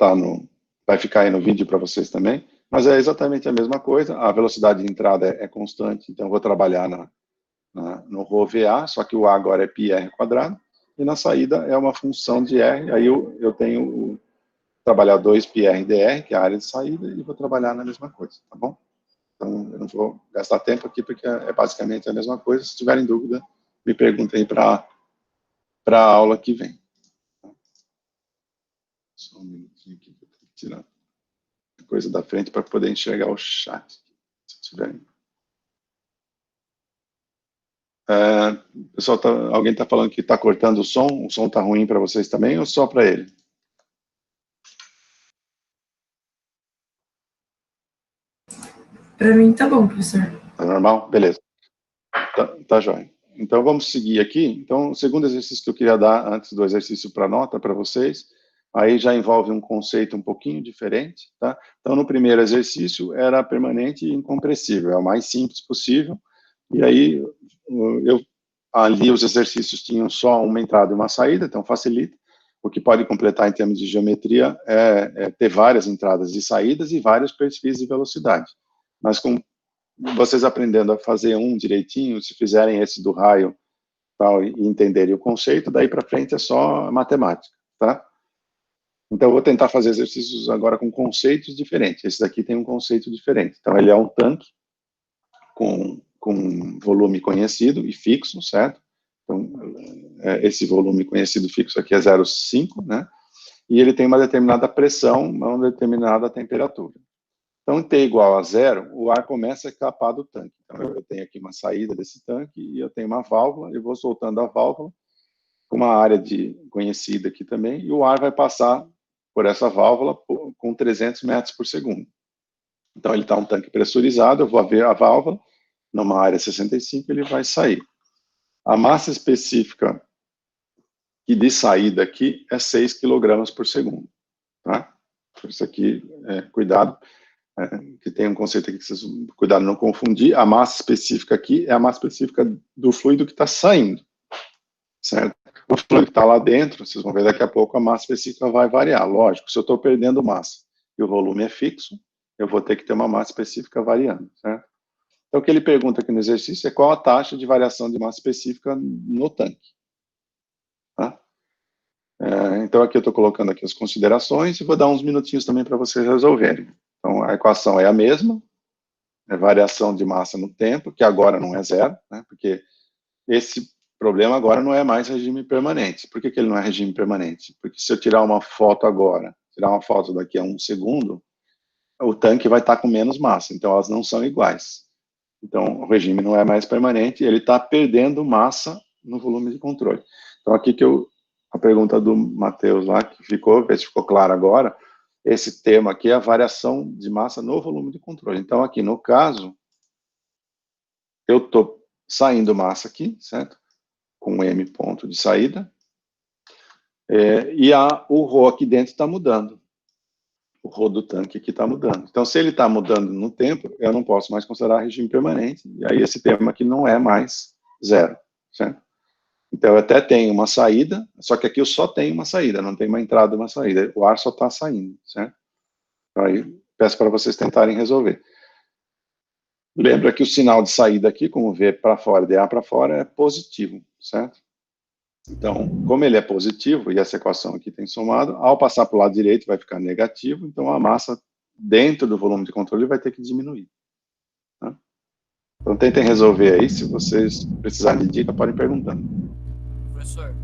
vai ficar aí no vídeo para vocês também, mas é exatamente a mesma coisa. A velocidade de entrada é constante, então eu vou trabalhar no ρVA, só que o A agora é πr², e na saída é uma função de R, aí eu tenho trabalhar 2πr/dr, que é a área de saída, e vou trabalhar na mesma coisa, tá bom? Então, eu não vou gastar tempo aqui, porque é basicamente a mesma coisa. Se tiverem dúvida, me perguntem para a aula que vem. Só um minutinho aqui, vou ter que tirar a coisa da frente para poder enxergar o chat, se tiverem. Pessoal, alguém está falando que está cortando o som está ruim para vocês também, ou só para ele? Para mim tá bom, professor. Tá normal? Beleza. Tá jóia. Então, vamos seguir aqui. Então, o segundo exercício que eu queria dar, antes do exercício para nota para vocês, aí já envolve um conceito um pouquinho diferente, tá? Então, no primeiro exercício, era permanente e incompressível, é o mais simples possível, e aí, ali os exercícios tinham só uma entrada e uma saída, então facilita. O que pode completar em termos de geometria é ter várias entradas e saídas e vários perfis de velocidade. Mas com vocês aprendendo a fazer um direitinho, se fizerem esse do raio tal, e entenderem o conceito, daí para frente é só matemática, tá? Então, eu vou tentar fazer exercícios agora com conceitos diferentes. Esse daqui tem um conceito diferente. Então, ele é um tanque com volume conhecido e fixo, certo? Então, esse volume conhecido fixo aqui é 0,5, né? E ele tem uma determinada pressão, uma determinada temperatura. Então, em T igual a 0, o ar começa a escapar do tanque. Então, eu tenho aqui uma saída desse tanque e eu tenho uma válvula, eu vou soltando a válvula, com uma área conhecida aqui também, e o ar vai passar por essa válvula com 300 metros por segundo. Então, ele está um tanque pressurizado, eu vou ver a válvula, numa área 65, ele vai sair. A massa específica de saída aqui é 6 kg por segundo, tá? Por isso aqui, cuidado, que tem um conceito aqui que vocês cuidado não confundir, a massa específica aqui é a massa específica do fluido que está saindo, certo? O fluido que está lá dentro, vocês vão ver daqui a pouco, a massa específica vai variar, lógico, se eu estou perdendo massa e o volume é fixo, eu vou ter que ter uma massa específica variando, certo? Então, o que ele pergunta aqui no exercício é qual a taxa de variação de massa específica no tanque, tá? Então, aqui eu estou colocando aqui as considerações e vou dar uns minutinhos também para vocês resolverem. Então, a equação é a mesma, é variação de massa no tempo, que agora não é zero, né, porque esse problema agora não é mais regime permanente. Por que ele não é regime permanente? Porque se eu tirar uma foto agora, tirar uma foto daqui a 1 segundo, o tanque vai estar com menos massa, então elas não são iguais. Então, o regime não é mais permanente, ele está perdendo massa no volume de controle. Então, aqui a pergunta do Matheus lá, que ficou, ver se ficou claro agora, esse tema aqui é a variação de massa no volume de controle. Então, aqui no caso, eu estou saindo massa aqui, certo? Com M ponto de saída, e o ρ aqui dentro está mudando. O ρ do tanque aqui está mudando. Então, se ele está mudando no tempo, eu não posso mais considerar regime permanente, e aí esse tema aqui não é mais zero, certo? Então, eu até tenho uma saída, só que aqui eu só tenho uma saída, não tem uma entrada e uma saída, o ar só está saindo, certo? Então, aí, peço para vocês tentarem resolver. Lembra que o sinal de saída aqui, como V para fora, DA para fora, é positivo, certo? Então, como ele é positivo, e essa equação aqui tem somado, ao passar para o lado direito vai ficar negativo, então a massa dentro do volume de controle vai ter que diminuir. Tá? Então, tentem resolver aí, se vocês precisarem de dica, podem perguntar. Professor?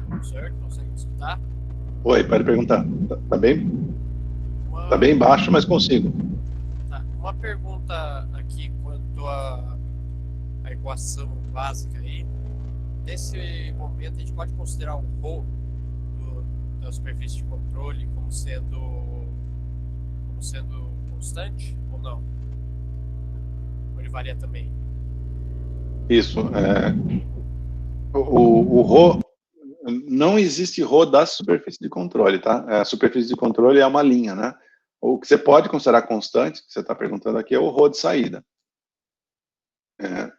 Professor, consegue me escutar? Oi, pode perguntar. Tá bem baixo, mas consigo. Tá. Uma pergunta aqui quanto à equação básica aí. Nesse momento, a gente pode considerar o ρ da superfície de controle como sendo constante ou não? Ou ele varia também? Isso. O ρ, não existe ρ da superfície de controle, tá? A superfície de controle é uma linha, né? O que você pode considerar constante, que você está perguntando aqui, é o ρ de saída.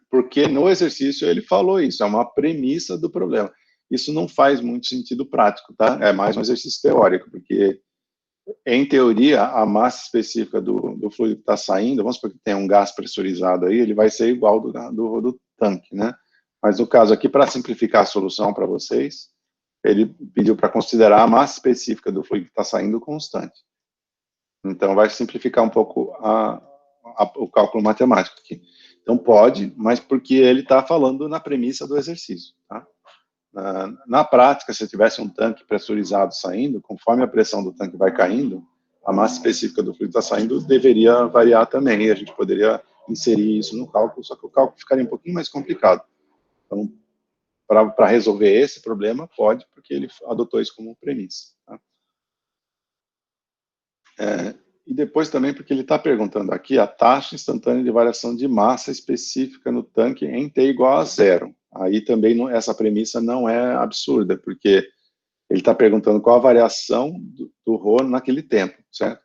Porque no exercício ele falou isso, é uma premissa do problema. Isso não faz muito sentido prático, tá? É mais um exercício teórico, porque, em teoria, a massa específica do fluido que está saindo, vamos supor que tem um gás pressurizado aí, ele vai ser igual do tanque, né? Mas no caso aqui, para simplificar a solução para vocês, ele pediu para considerar a massa específica do fluido que está saindo constante. Então, vai simplificar um pouco o cálculo matemático aqui. Então, pode, mas porque ele está falando na premissa do exercício, tá? Na prática, se tivesse um tanque pressurizado saindo, conforme a pressão do tanque vai caindo, a massa específica do fluido que está saindo deveria variar também, e a gente poderia inserir isso no cálculo, só que o cálculo ficaria um pouquinho mais complicado. Então, para resolver esse problema, pode, porque ele adotou isso como premissa, tá? E depois também porque ele está perguntando aqui a taxa instantânea de variação de massa específica no tanque em T igual a 0. Aí também essa premissa não é absurda, porque ele está perguntando qual a variação do ρ naquele tempo, certo?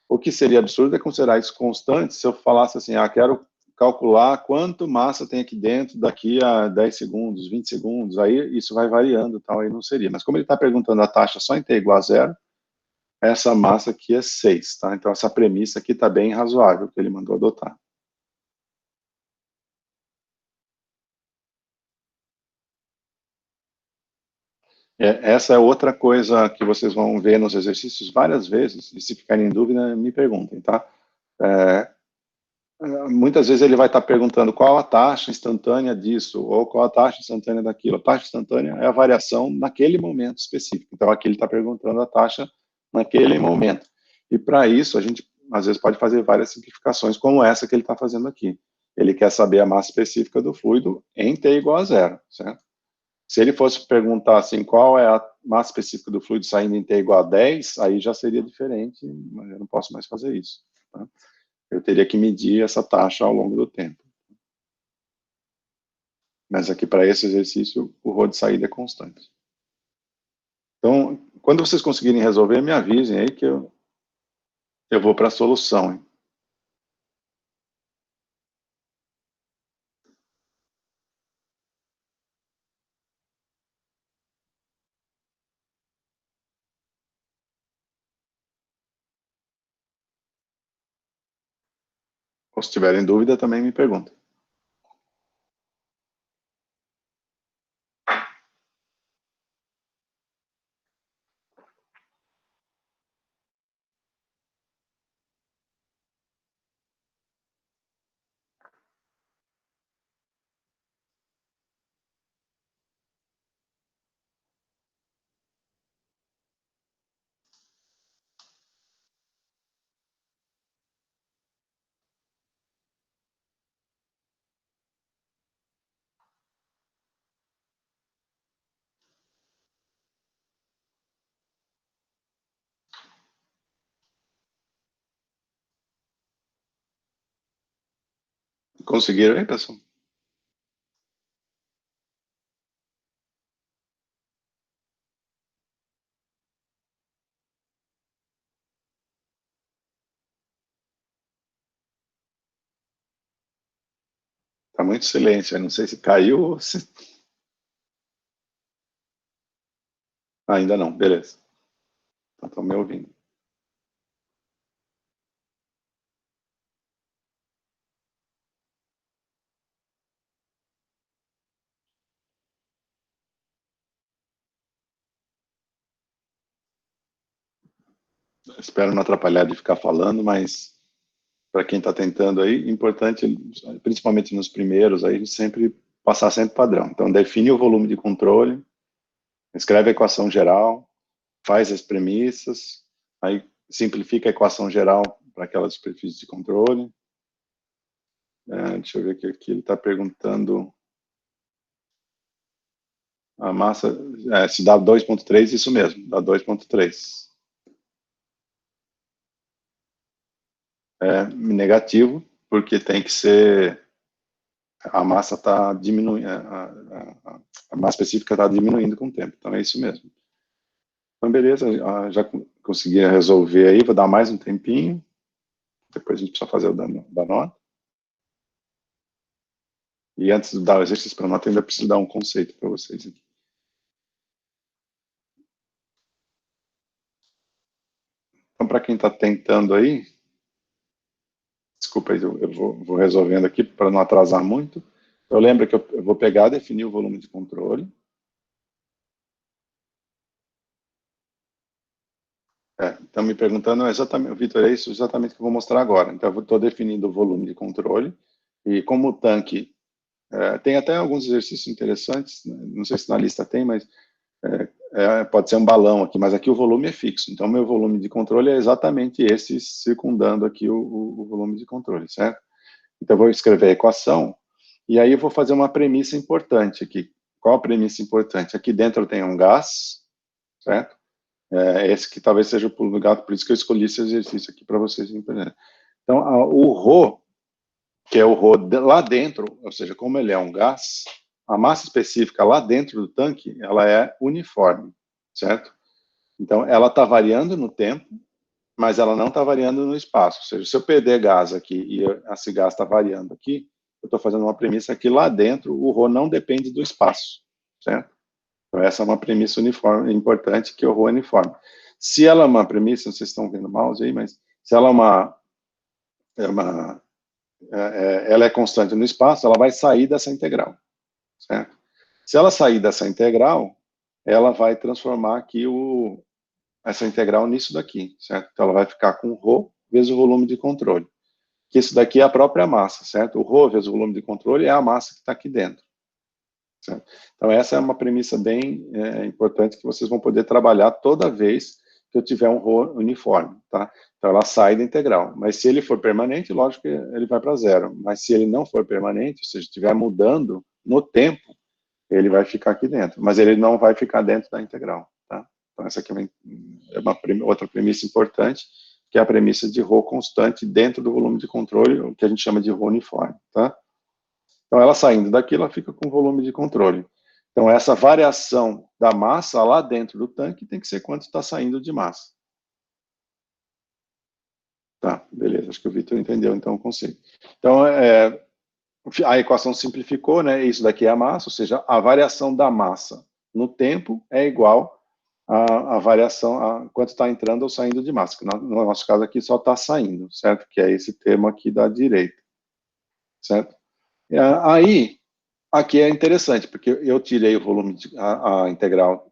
O que seria absurdo é considerar isso constante se eu falasse assim, quero calcular quanto massa tem aqui dentro daqui a 10 segundos, 20 segundos, aí isso vai variando, tal, aí não seria. Mas como ele está perguntando a taxa só em T igual a 0, essa massa aqui é 6, tá? Então, essa premissa aqui está bem razoável, que ele mandou adotar. Essa é outra coisa que vocês vão ver nos exercícios várias vezes, e se ficarem em dúvida, me perguntem, tá? Muitas vezes ele vai estar perguntando qual a taxa instantânea disso, ou qual a taxa instantânea daquilo. A taxa instantânea é a variação naquele momento específico. Então, aqui ele está perguntando a taxa naquele momento. E para isso, a gente, às vezes, pode fazer várias simplificações, como essa que ele está fazendo aqui. Ele quer saber a massa específica do fluido em T igual a 0, certo? Se ele fosse perguntar assim, qual é a massa específica do fluido saindo em T igual a 10, aí já seria diferente, mas eu não posso mais fazer isso. Tá? Eu teria que medir essa taxa ao longo do tempo. Mas aqui, para esse exercício, o ρ de saída é constante. Então, quando vocês conseguirem resolver, me avisem aí que eu vou para a solução. Hein? Ou se tiverem dúvida, também me perguntem. Conseguiram aí, pessoal? Está muito silêncio, eu não sei se caiu ou se... Ainda não, beleza. Então, estão me ouvindo. Espero não atrapalhar de ficar falando, mas para quem está tentando aí, importante, principalmente nos primeiros, aí sempre passar sempre padrão. Então, define o volume de controle, escreve a equação geral, faz as premissas, aí simplifica a equação geral para aquela superfície de controle. Deixa eu ver aqui ele está perguntando a massa, se dá 2,3, isso mesmo, dá 2,3. Negativo, porque tem que ser, a massa está diminuindo, a massa específica está diminuindo com o tempo, então é isso mesmo. Então, beleza, já consegui resolver aí, vou dar mais um tempinho, depois a gente precisa fazer o da nota. E antes de dar o exercício para nota, ainda preciso dar um conceito para vocês aqui. Então, para quem está tentando aí, desculpa aí, eu vou resolvendo aqui para não atrasar muito. Eu lembro que eu vou pegar, definir o volume de controle. Estão me perguntando exatamente, Vitor, é isso exatamente que eu vou mostrar agora. Então, eu estou definindo o volume de controle, e como o tanque, tem até alguns exercícios interessantes, não sei se na lista tem, mas pode ser um balão aqui, mas aqui o volume é fixo, então meu volume de controle é exatamente esse, circundando aqui o volume de controle, certo? Então, eu vou escrever a equação, e aí eu vou fazer uma premissa importante aqui. Qual a premissa importante? Aqui dentro tem um gás, certo? Esse que talvez seja o pulo do gato, por isso que eu escolhi esse exercício aqui para vocês entenderem. Então, o ρ, que é o ρ lá dentro, ou seja, como ele é um gás, a massa específica lá dentro do tanque, ela é uniforme, certo? Então, ela está variando no tempo, mas ela não está variando no espaço. Ou seja, se eu perder gás aqui e esse gás está variando aqui, eu estou fazendo uma premissa que lá dentro o ρ não depende do espaço, certo? Então, essa é uma premissa uniforme, importante, que o ρ é uniforme. Se ela é uma premissa, vocês estão vendo o mouse aí, mas se ela ela é constante no espaço, ela vai sair dessa integral, certo? Se ela sair dessa integral, ela vai transformar aqui essa integral nisso daqui, certo? Então, ela vai ficar com ρ vezes o volume de controle. Que isso daqui é a própria massa, certo? O ρ vezes o volume de controle é a massa que está aqui dentro. Certo? Então, essa é uma premissa bem importante que vocês vão poder trabalhar toda vez que eu tiver um ρ uniforme, tá? Então, ela sai da integral. Mas se ele for permanente, lógico que ele vai para zero. Mas se ele não for permanente, ou seja, estiver mudando no tempo, ele vai ficar aqui dentro. Mas ele não vai ficar dentro da integral, tá? Então, essa aqui é uma outra premissa importante, que é a premissa de ρ constante dentro do volume de controle, o que a gente chama de ρ uniforme, tá? Então, ela saindo daqui, ela fica com volume de controle. Então, essa variação da massa lá dentro do tanque tem que ser quanto está saindo de massa. Tá, beleza. Acho que o Vitor entendeu, então, o conceito. Então, a equação simplificou, né? Isso daqui é a massa, ou seja, a variação da massa no tempo é igual à variação, a quanto está entrando ou saindo de massa. Que no nosso caso aqui só está saindo, certo? Que é esse termo aqui da direita, certo? Aí, aqui é interessante, porque eu tirei o volume, a integral,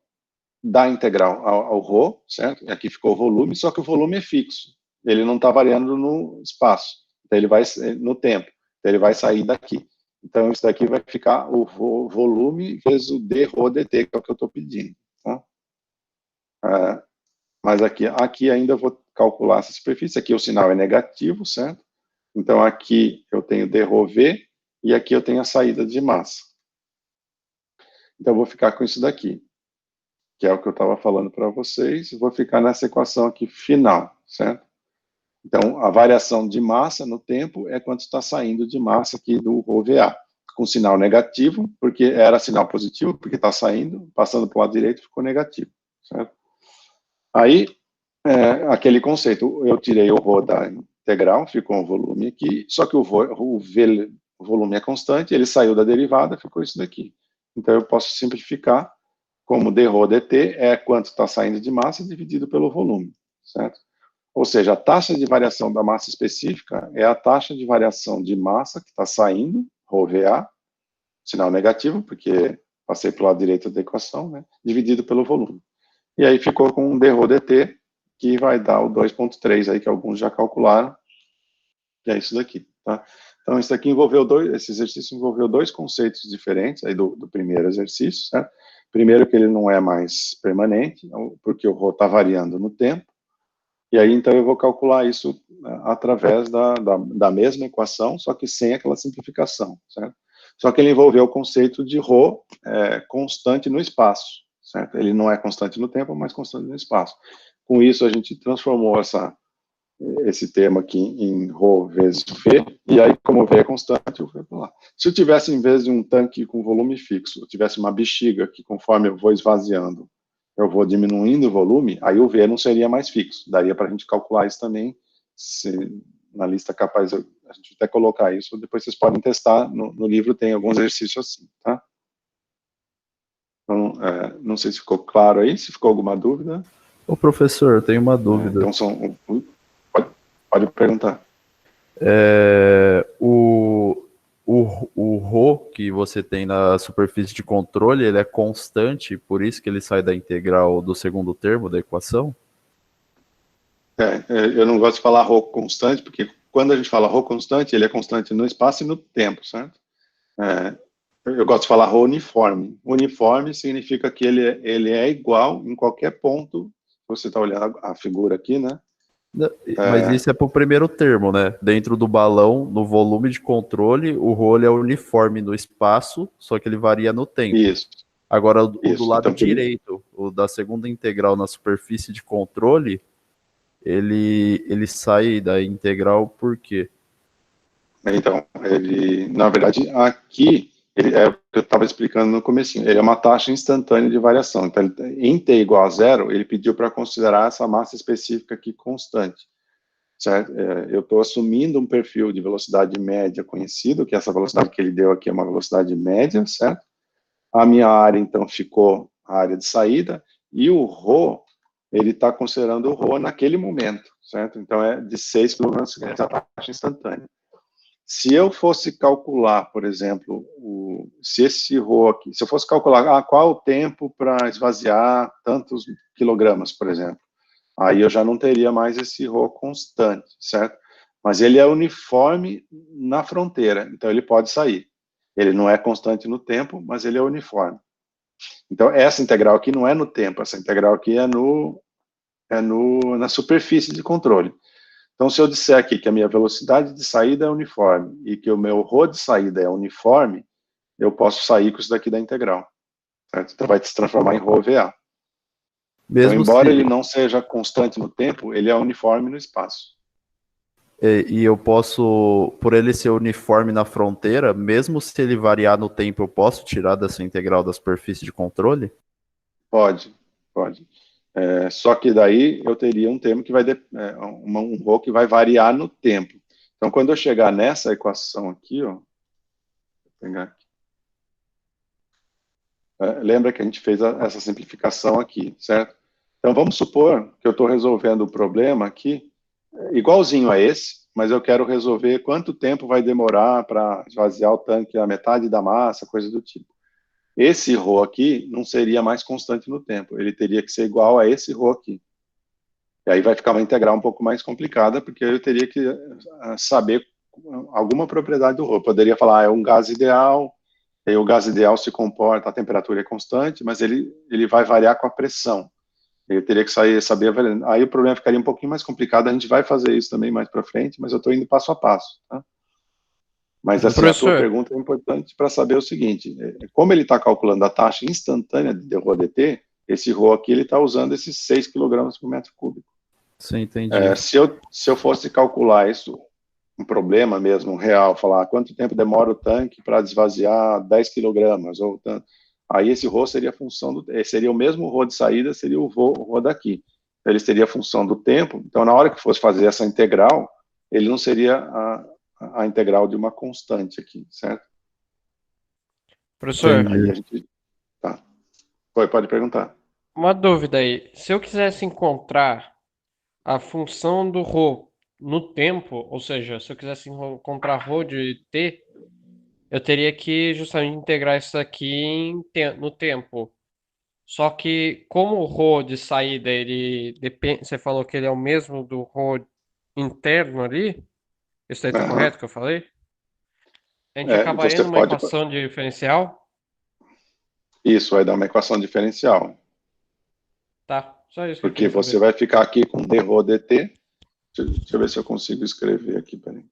da integral ao ρ, certo? E aqui ficou o volume, só que o volume é fixo. Ele não está variando no espaço, então ele vai no tempo. Então ele vai sair daqui. Então isso daqui vai ficar o volume vezes o dρ dt, que é o que eu estou pedindo. Tá? Mas aqui ainda eu vou calcular essa superfície. Aqui o sinal é negativo, certo? Então aqui eu tenho dρv, e aqui eu tenho a saída de massa. Então, eu vou ficar com isso daqui, que é o que eu estava falando para vocês. Vou ficar nessa equação aqui final, certo? Então, a variação de massa no tempo é quanto está saindo de massa aqui do ρVA, com sinal negativo, porque era sinal positivo, porque está saindo, passando para o lado direito, ficou negativo, certo? Aí, aquele conceito, eu tirei o ρ da integral, ficou um volume aqui, só que o volume é constante, ele saiu da derivada, ficou isso daqui. Então, eu posso simplificar como dρ dt é quanto está saindo de massa dividido pelo volume, certo? Ou seja, a taxa de variação da massa específica é a taxa de variação de massa que está saindo, ρVA, sinal negativo, porque passei para o lado direito da equação, né, dividido pelo volume. E aí ficou com um dρ dt, que vai dar o 2,3 aí, que alguns já calcularam, que é isso daqui, tá? Então, isso aqui esse exercício envolveu dois conceitos diferentes aí do primeiro exercício, certo? Primeiro, que ele não é mais permanente, porque o ρ está variando no tempo, e aí, então, eu vou calcular isso através da mesma equação, só que sem aquela simplificação, certo? Só que ele envolveu o conceito de ρ constante no espaço, certo? Ele não é constante no tempo, mas constante no espaço. Com isso, a gente transformou esse termo aqui em ρ vezes V, e aí, como V é constante, eu vou para lá. Se eu tivesse, em vez de um tanque com volume fixo, eu tivesse uma bexiga que, conforme eu vou esvaziando, eu vou diminuindo o volume, aí o V não seria mais fixo. Daria para a gente calcular isso também, se na lista capaz a gente até colocar isso, depois vocês podem testar, no livro tem alguns exercícios assim, tá? Então, não sei se ficou claro aí, se ficou alguma dúvida. Ô professor, eu tenho uma dúvida. Então, pode perguntar. O ρ que você tem na superfície de controle, ele é constante, por isso que ele sai da integral do segundo termo da equação? Eu não gosto de falar ρ constante, porque quando a gente fala ρ constante, ele é constante no espaço e no tempo, certo? Eu gosto de falar ρ uniforme. Uniforme significa que ele é igual em qualquer ponto. Você está olhando a figura aqui, né? Mas isso é para o primeiro termo, né? Dentro do balão, no volume de controle, o ρ é uniforme no espaço, só que ele varia no tempo. Isso. Agora, o do lado direito, o da segunda integral na superfície de controle, ele sai da integral por quê? Então, na verdade, aqui, é o que eu estava explicando no comecinho, ele é uma taxa instantânea de variação. Então, em t igual a zero, ele pediu para considerar essa massa específica aqui constante, certo? Eu estou assumindo um perfil de velocidade média conhecido, que essa velocidade que ele deu aqui é uma velocidade média, certo? A minha área, então, ficou a área de saída, e o ρ, ele está considerando o ρ naquele momento, certo? Então, é de 6 km/s a taxa instantânea. Se eu fosse calcular, por exemplo, se esse rho aqui, se eu fosse calcular qual o tempo para esvaziar tantos quilogramas, por exemplo, aí eu já não teria mais esse rho constante, certo? Mas ele é uniforme na fronteira, então ele pode sair. Ele não é constante no tempo, mas ele é uniforme. Então, essa integral aqui não é no tempo, essa integral aqui na superfície de controle. Então, se eu disser aqui que a minha velocidade de saída é uniforme e que o meu rho de saída é uniforme, eu posso sair com isso daqui da integral, certo? Então, vai se transformar em rho VA. Então, embora ele não seja constante no tempo, ele é uniforme no espaço. E eu posso, por ele ser uniforme na fronteira, mesmo se ele variar no tempo, eu posso tirar dessa integral da superfície de controle? Pode. Só que daí eu teria um termo que vai, um rho que vai variar no tempo. Então, quando eu chegar nessa equação aqui, ó, vou pegar aqui. Lembra que a gente fez essa simplificação aqui, certo? Então, vamos supor que eu estou resolvendo o problema aqui, igualzinho a esse, mas eu quero resolver quanto tempo vai demorar para esvaziar o tanque, a metade da massa, coisa do tipo. Esse rho aqui não seria mais constante no tempo, ele teria que ser igual a esse rho aqui. E aí vai ficar uma integral um pouco mais complicada, porque eu teria que saber alguma propriedade do rho. Eu poderia falar, é um gás ideal, e o gás ideal se comporta, a temperatura é constante, mas ele vai variar com a pressão. Eu teria que saber, aí o problema ficaria um pouquinho mais complicado, a gente vai fazer isso também mais para frente, mas eu estou indo passo a passo, tá? Mas assim, a sua pergunta é importante para saber o seguinte, como ele está calculando a taxa instantânea de ρdt, esse rho aqui, ele está usando esses 6 kg por metro cúbico. Sim, entendi. Se eu fosse calcular isso, um problema mesmo, real, falar quanto tempo demora o tanque para desvaziar 10 kg, ou tanto, aí esse rho seria a função seria o mesmo rho de saída, seria o rho daqui. Ele seria a função do tempo, então na hora que fosse fazer essa integral, ele não seria a integral de uma constante aqui, certo? Professor, aí a gente... Tá. Pode perguntar. Uma dúvida aí. Se eu quisesse encontrar a função do ρ no tempo, ou seja, se eu quisesse encontrar ρ de t, eu teria que justamente integrar isso aqui no tempo. Só que como o ρ de saída, ele depende, você falou que ele é o mesmo do ρ interno ali? Isso aí tá correto que eu falei? A gente acabaria numa equação diferencial? Isso, vai dar uma equação diferencial. Tá, só isso. Porque você vai ficar aqui com d rho dt. Deixa eu ver se eu consigo escrever aqui, peraí.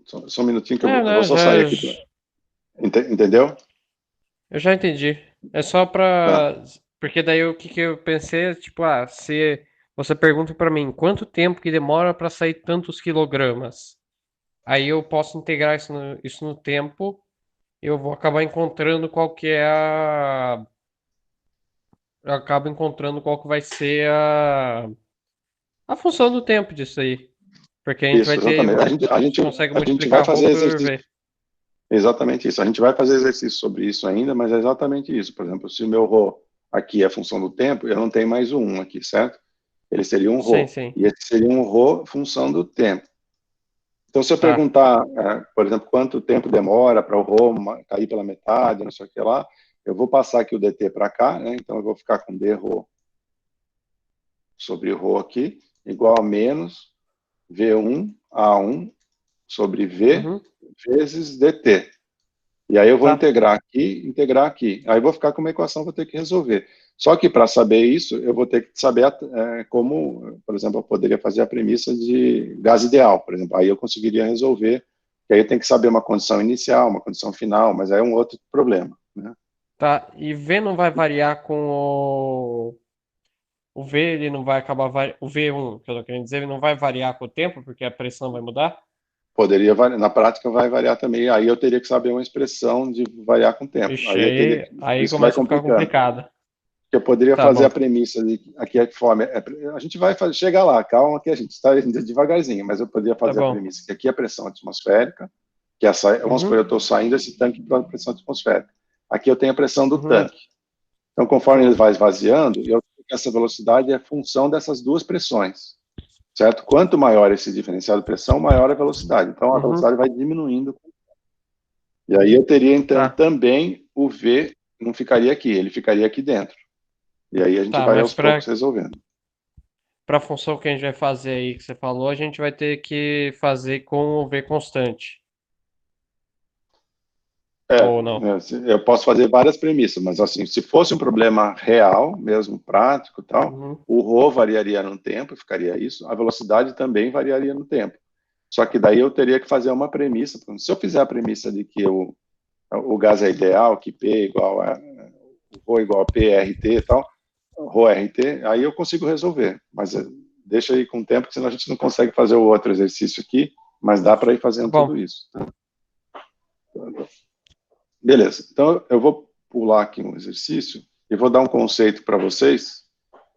Só um minutinho que eu vou só sair aqui. Entendeu? Eu já entendi. É só para... Porque daí o que eu pensei é, tipo, se você pergunta para mim quanto tempo que demora para sair tantos quilogramas, aí eu posso integrar isso no tempo, eu vou acabar encontrando qual que é eu acabo encontrando qual que vai ser a função do tempo disso aí. Porque a gente vai ter... A gente consegue multiplicar vai fazer exercício. Exatamente isso. A gente vai fazer exercício sobre isso ainda, mas é exatamente isso. Por exemplo, se o meu ρ aqui é a função do tempo, eu não tenho mais o 1 aqui, certo? Ele seria um ρ. Sim. E esse seria um ρ função do tempo. Então, se eu perguntar, por exemplo, quanto tempo demora para o ρ cair pela metade, não sei o que lá, eu vou passar aqui o dt para cá, né? Então eu vou ficar com d ρ sobre ρ aqui, igual a menos V1 A1 sobre V vezes dt. E aí eu vou integrar aqui. Aí eu vou ficar com uma equação, vou ter que resolver. Só que para saber isso, eu vou ter que saber como, por exemplo, eu poderia fazer a premissa de gás ideal, por exemplo. Aí eu conseguiria resolver, que aí eu tenho que saber uma condição inicial, uma condição final, mas aí é um outro problema, né? Tá, e V não vai variar com o V, ele não vai acabar o V1, que eu tô querendo dizer, ele não vai variar com o tempo, porque a pressão vai mudar? Poderia variar, na prática vai variar também, aí eu teria que saber uma expressão de variar com o tempo. Ixi, aí começa a ficar complicado. Eu poderia fazer a premissa de aqui é que a gente vai chegar lá, calma que a gente está indo devagarzinho, mas eu poderia fazer a premissa que aqui é a pressão atmosférica, que vamos supor, eu estou saindo esse tanque para a pressão atmosférica. Aqui eu tenho a pressão do tanque. Então, conforme ele vai esvaziando, essa velocidade é função dessas duas pressões. certo? Quanto maior esse diferencial de pressão, maior a velocidade. Então, a velocidade vai diminuindo. E aí eu teria, então, também o V não ficaria aqui, ele ficaria aqui dentro. E aí a gente vai aos poucos resolvendo. Para a função que a gente vai fazer aí, que você falou, a gente vai ter que fazer com o V constante. Ou não? Eu posso fazer várias premissas, mas assim, se fosse um problema real, mesmo prático e tal, o ρ variaria no tempo, ficaria isso, a velocidade também variaria no tempo. Só que daí eu teria que fazer uma premissa. Se eu fizer a premissa de que o gás é ideal, que P igual a ρ igual a PRT e tal, ρRT, aí eu consigo resolver. Mas deixa aí com o tempo, senão a gente não consegue fazer o outro exercício aqui, mas dá para ir fazendo tudo isso. Tá? Beleza, então eu vou pular aqui um exercício e vou dar um conceito para vocês,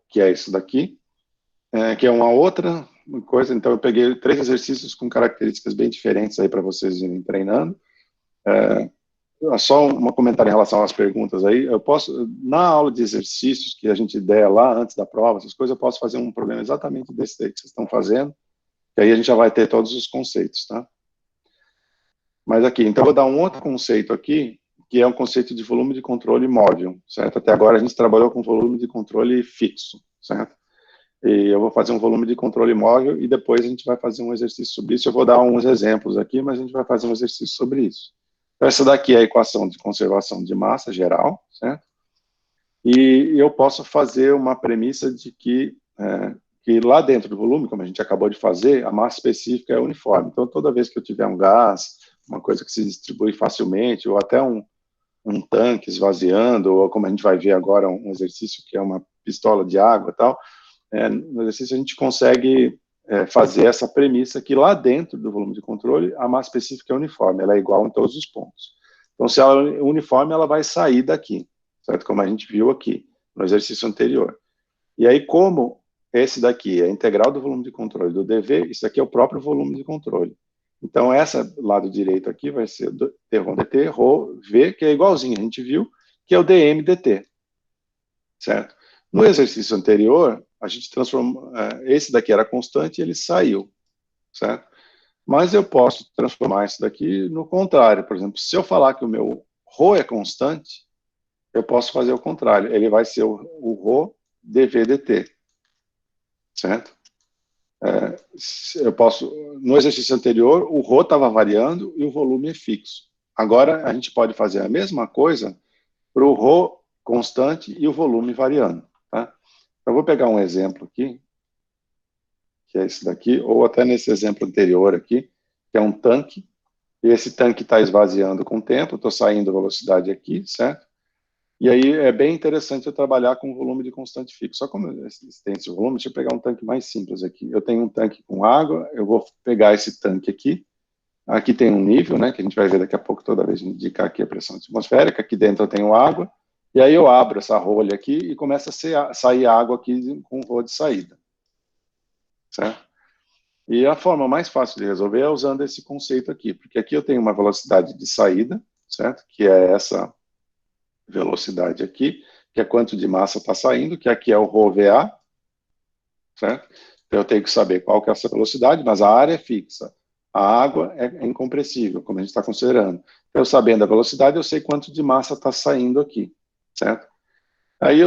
que é isso daqui, que é uma outra coisa. Então eu peguei 3 exercícios com características bem diferentes aí para vocês irem treinando. Só um comentário em relação às perguntas aí. Eu posso, na aula de exercícios que a gente der lá antes da prova, essas coisas, eu posso fazer um problema exatamente desse aí que vocês estão fazendo, que aí a gente já vai ter todos os conceitos, tá? Mas aqui, então eu vou dar um outro conceito aqui, que é um conceito de volume de controle móvel, certo? Até agora a gente trabalhou com volume de controle fixo, certo? E eu vou fazer um volume de controle móvel e depois a gente vai fazer um exercício sobre isso. Eu vou dar uns exemplos aqui, mas a gente vai fazer um exercício sobre isso. Então, essa daqui é a equação de conservação de massa geral, certo? E eu posso fazer uma premissa de que lá dentro do volume, como a gente acabou de fazer, a massa específica é uniforme. Então, toda vez que eu tiver um gás, uma coisa que se distribui facilmente, ou até um tanque esvaziando, ou como a gente vai ver agora, um exercício que é uma pistola de água e tal, no exercício a gente consegue fazer essa premissa que lá dentro do volume de controle, a massa específica é uniforme, ela é igual em todos os pontos. Então, se ela é uniforme, ela vai sair daqui, certo? Como a gente viu aqui, no exercício anterior. E aí, como esse daqui é a integral do volume de controle do dV, isso aqui é o próprio volume de controle. Então, essa lado direito aqui vai ser T1 dt, ρ, V, que é igualzinho, a gente viu, que é o dm dt, certo? No exercício anterior, a gente transformou, esse daqui era constante e ele saiu, certo? Mas eu posso transformar isso daqui no contrário. Por exemplo, se eu falar que o meu ρ é constante, eu posso fazer o contrário. Ele vai ser o ρ dv dt, certo? Eu posso, no exercício anterior, o ρ estava variando e o volume é fixo. Agora, a gente pode fazer a mesma coisa para o ρ constante e o volume variando, tá? Eu vou pegar um exemplo aqui, que é esse daqui, ou até nesse exemplo anterior aqui, que é um tanque, e esse tanque está esvaziando com o tempo, estou saindo velocidade aqui, certo? E aí é bem interessante eu trabalhar com volume de constante fixo. Só como tem esse volume, deixa eu pegar um tanque mais simples aqui. Eu tenho um tanque com água, eu vou pegar esse tanque aqui tem um nível, né, que a gente vai ver daqui a pouco, toda vez indicar aqui a pressão atmosférica, aqui dentro eu tenho água, e aí eu abro essa rolha aqui e começa a sair água aqui com rolo de saída, certo? E a forma mais fácil de resolver é usando esse conceito aqui, porque aqui eu tenho uma velocidade de saída, certo? Que é essa velocidade aqui, que é quanto de massa está saindo, que aqui é o ρVA, certo? Então eu tenho que saber qual que é essa velocidade, mas a área é fixa. A água é incompressível, como a gente está considerando. Então, sabendo a velocidade, eu sei quanto de massa está saindo aqui, certo? Aí,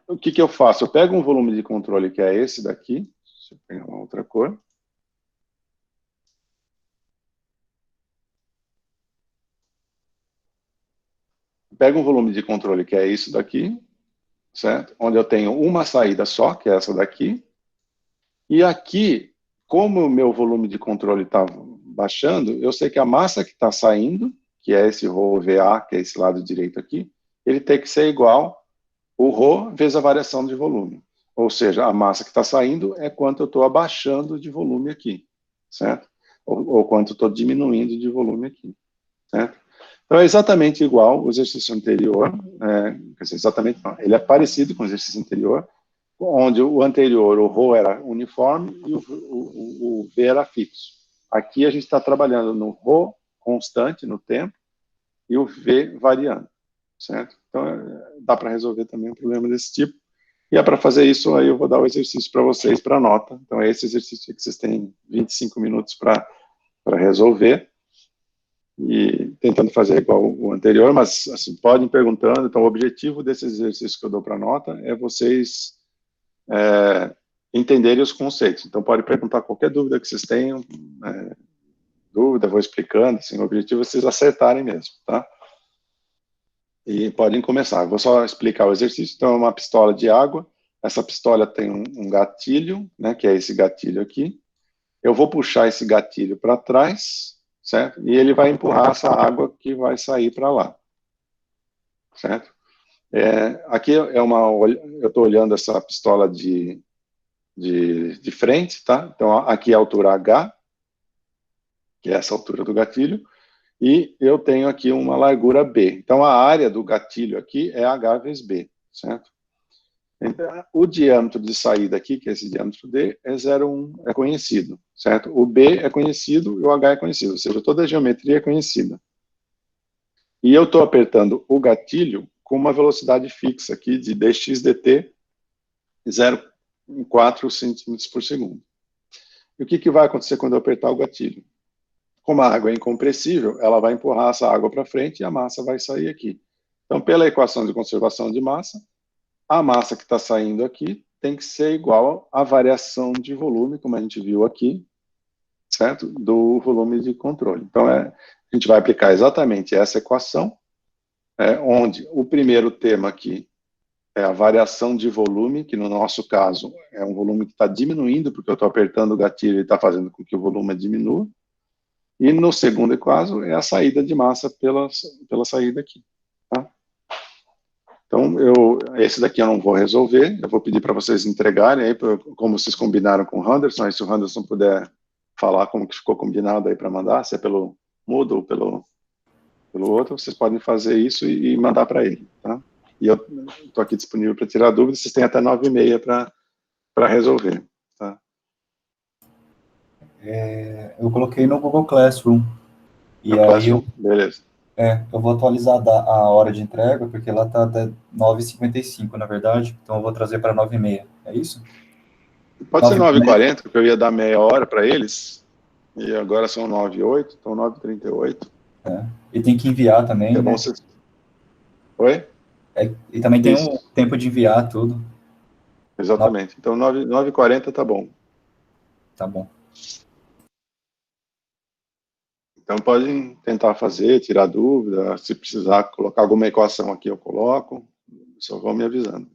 o que eu faço? Eu pego um volume de controle, que é esse daqui, deixa eu pegar uma outra cor. Pego um volume de controle, que é isso daqui, certo? Onde eu tenho uma saída só, que é essa daqui. E aqui, como o meu volume de controle está baixando, eu sei que a massa que está saindo, que é esse ρVA, que é esse lado direito aqui, ele tem que ser igual o ρ vezes a variação de volume. Ou seja, a massa que está saindo é quanto eu estou abaixando de volume aqui, certo? Ou quanto eu estou diminuindo de volume aqui, certo? Então, é exatamente igual o exercício anterior, quer dizer, exatamente não, ele é parecido com o exercício anterior, onde o anterior, o ρ era uniforme e o V era fixo. Aqui a gente está trabalhando no ρ constante no tempo e o V variando, certo? Então, dá para resolver também um problema desse tipo. E para fazer isso, aí eu vou dar o exercício para vocês, para nota. Então, é esse exercício que vocês têm 25 minutos para resolver, e tentando fazer igual o anterior, mas assim, podem ir perguntando. Então, o objetivo desse exercício que eu dou para nota é vocês entenderem os conceitos. Então, pode perguntar qualquer dúvida que vocês tenham, dúvida, vou explicando, assim, o objetivo é vocês acertarem mesmo, tá? E podem começar. Eu vou só explicar o exercício. Então, é uma pistola de água. Essa pistola tem um gatilho, né, que é esse gatilho aqui. Eu vou puxar esse gatilho para trás, certo? E ele vai empurrar essa água que vai sair para lá, certo? Aqui eu estou olhando essa pistola de frente, tá? Então, aqui é a altura H, que é essa altura do gatilho, e eu tenho aqui uma largura B. Então, a área do gatilho aqui é H vezes B, certo? Então, o diâmetro de saída aqui, que é esse diâmetro D, é 0,1, é conhecido, certo? O B é conhecido e o H é conhecido, ou seja, toda a geometria é conhecida. E eu estou apertando o gatilho com uma velocidade fixa aqui de dx dt 0,4 centímetros por segundo. E o que vai acontecer quando eu apertar o gatilho? Como a água é incompressível, ela vai empurrar essa água para frente e a massa vai sair aqui. Então, pela equação de conservação de massa, a massa que está saindo aqui tem que ser igual à variação de volume, como a gente viu aqui, certo? Do volume de controle. Então, a gente vai aplicar exatamente essa equação, onde o primeiro termo aqui é a variação de volume, que no nosso caso é um volume que está diminuindo, porque eu estou apertando o gatilho e está fazendo com que o volume diminua. E no segundo caso é a saída de massa pela saída aqui, tá? Então, esse daqui eu não vou resolver, eu vou pedir para vocês entregarem aí, como vocês combinaram com o Henderson, aí se o Henderson puder falar como que ficou combinado aí para mandar, se é pelo Moodle ou pelo outro, vocês podem fazer isso e mandar para ele, tá? E eu estou aqui disponível para tirar dúvidas, vocês têm até 9h30 para resolver, tá? Eu coloquei no Google Classroom. E aí beleza. Eu vou atualizar a hora de entrega, porque lá está 9h55, na verdade, então eu vou trazer para 9h30, é isso? Pode ser 9h40, porque eu ia dar meia hora para eles, e agora são 9h08, então 9h38. E tem que enviar também, é bom né? Vocês... Oi? E também tem um tempo de enviar tudo. Exatamente, então 9h40 tá bom. Tá bom. Então, podem tentar fazer, tirar dúvida, se precisar colocar alguma equação aqui, eu coloco, só vão me avisando.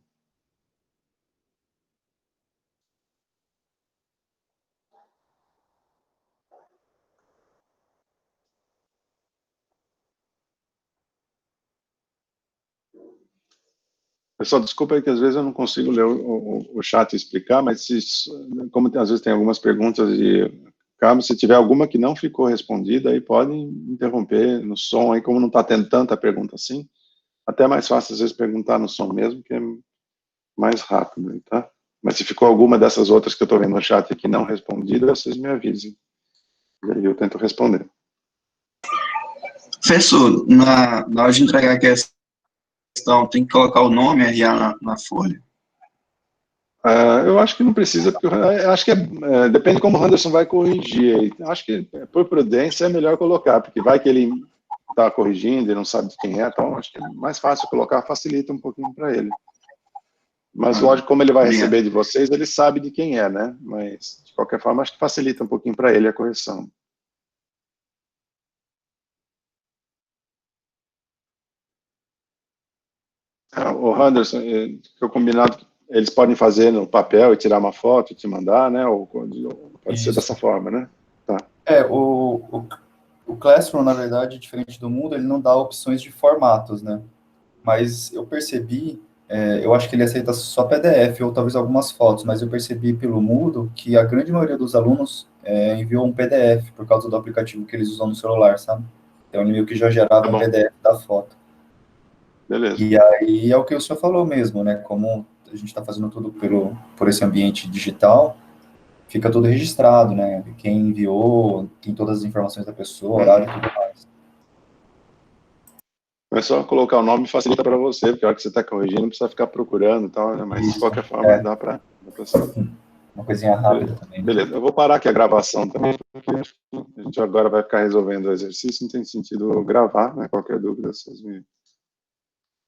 Pessoal, desculpa aí que às vezes eu não consigo ler o chat e explicar, mas como às vezes tem algumas perguntas de Cabo, se tiver alguma que não ficou respondida, aí podem interromper no som, aí como não está tendo tanta pergunta assim, até é mais fácil às vezes perguntar no som mesmo, que é mais rápido, tá? Mas se ficou alguma dessas outras que eu estou vendo no chat aqui não respondida, vocês me avisem. E aí eu tento responder. Professor, na hora de entregar a questão, tem que colocar o nome RA na folha? Eu acho que não precisa, porque eu acho que depende de como o Henderson vai corrigir. Acho que, por prudência, é melhor colocar, porque vai que ele está corrigindo e não sabe de quem é, então acho que é mais fácil colocar, facilita um pouquinho para ele. Mas, lógico, como ele vai receber de vocês, ele sabe de quem é, né? Mas, de qualquer forma, acho que facilita um pouquinho para ele a correção. O Henderson, ficou combinado que eles podem fazer no papel e tirar uma foto e te mandar, né? Ou pode ser dessa forma, né? Tá. O Classroom, na verdade, diferente do Moodle, ele não dá opções de formatos, né? Mas eu percebi, eu acho que ele aceita só PDF ou talvez algumas fotos, mas eu percebi pelo Moodle que a grande maioria dos alunos enviou um PDF por causa do aplicativo que eles usam no celular, sabe? É um e-mail que já gerava um PDF da foto. Beleza. E aí é o que o senhor falou mesmo, né? Como a gente está fazendo tudo por esse ambiente digital, fica tudo registrado, né? Quem enviou, tem todas as informações da pessoa, horário e tudo mais. Mas só colocar o nome facilita para você, porque a hora que você está corrigindo, não precisa ficar procurando e tal, né? Mas de qualquer forma dá para saber. Uma coisinha rápida também. Beleza, eu vou parar aqui a gravação também, porque a gente agora vai ficar resolvendo o exercício, não tem sentido gravar, né? Qualquer dúvida, vocês me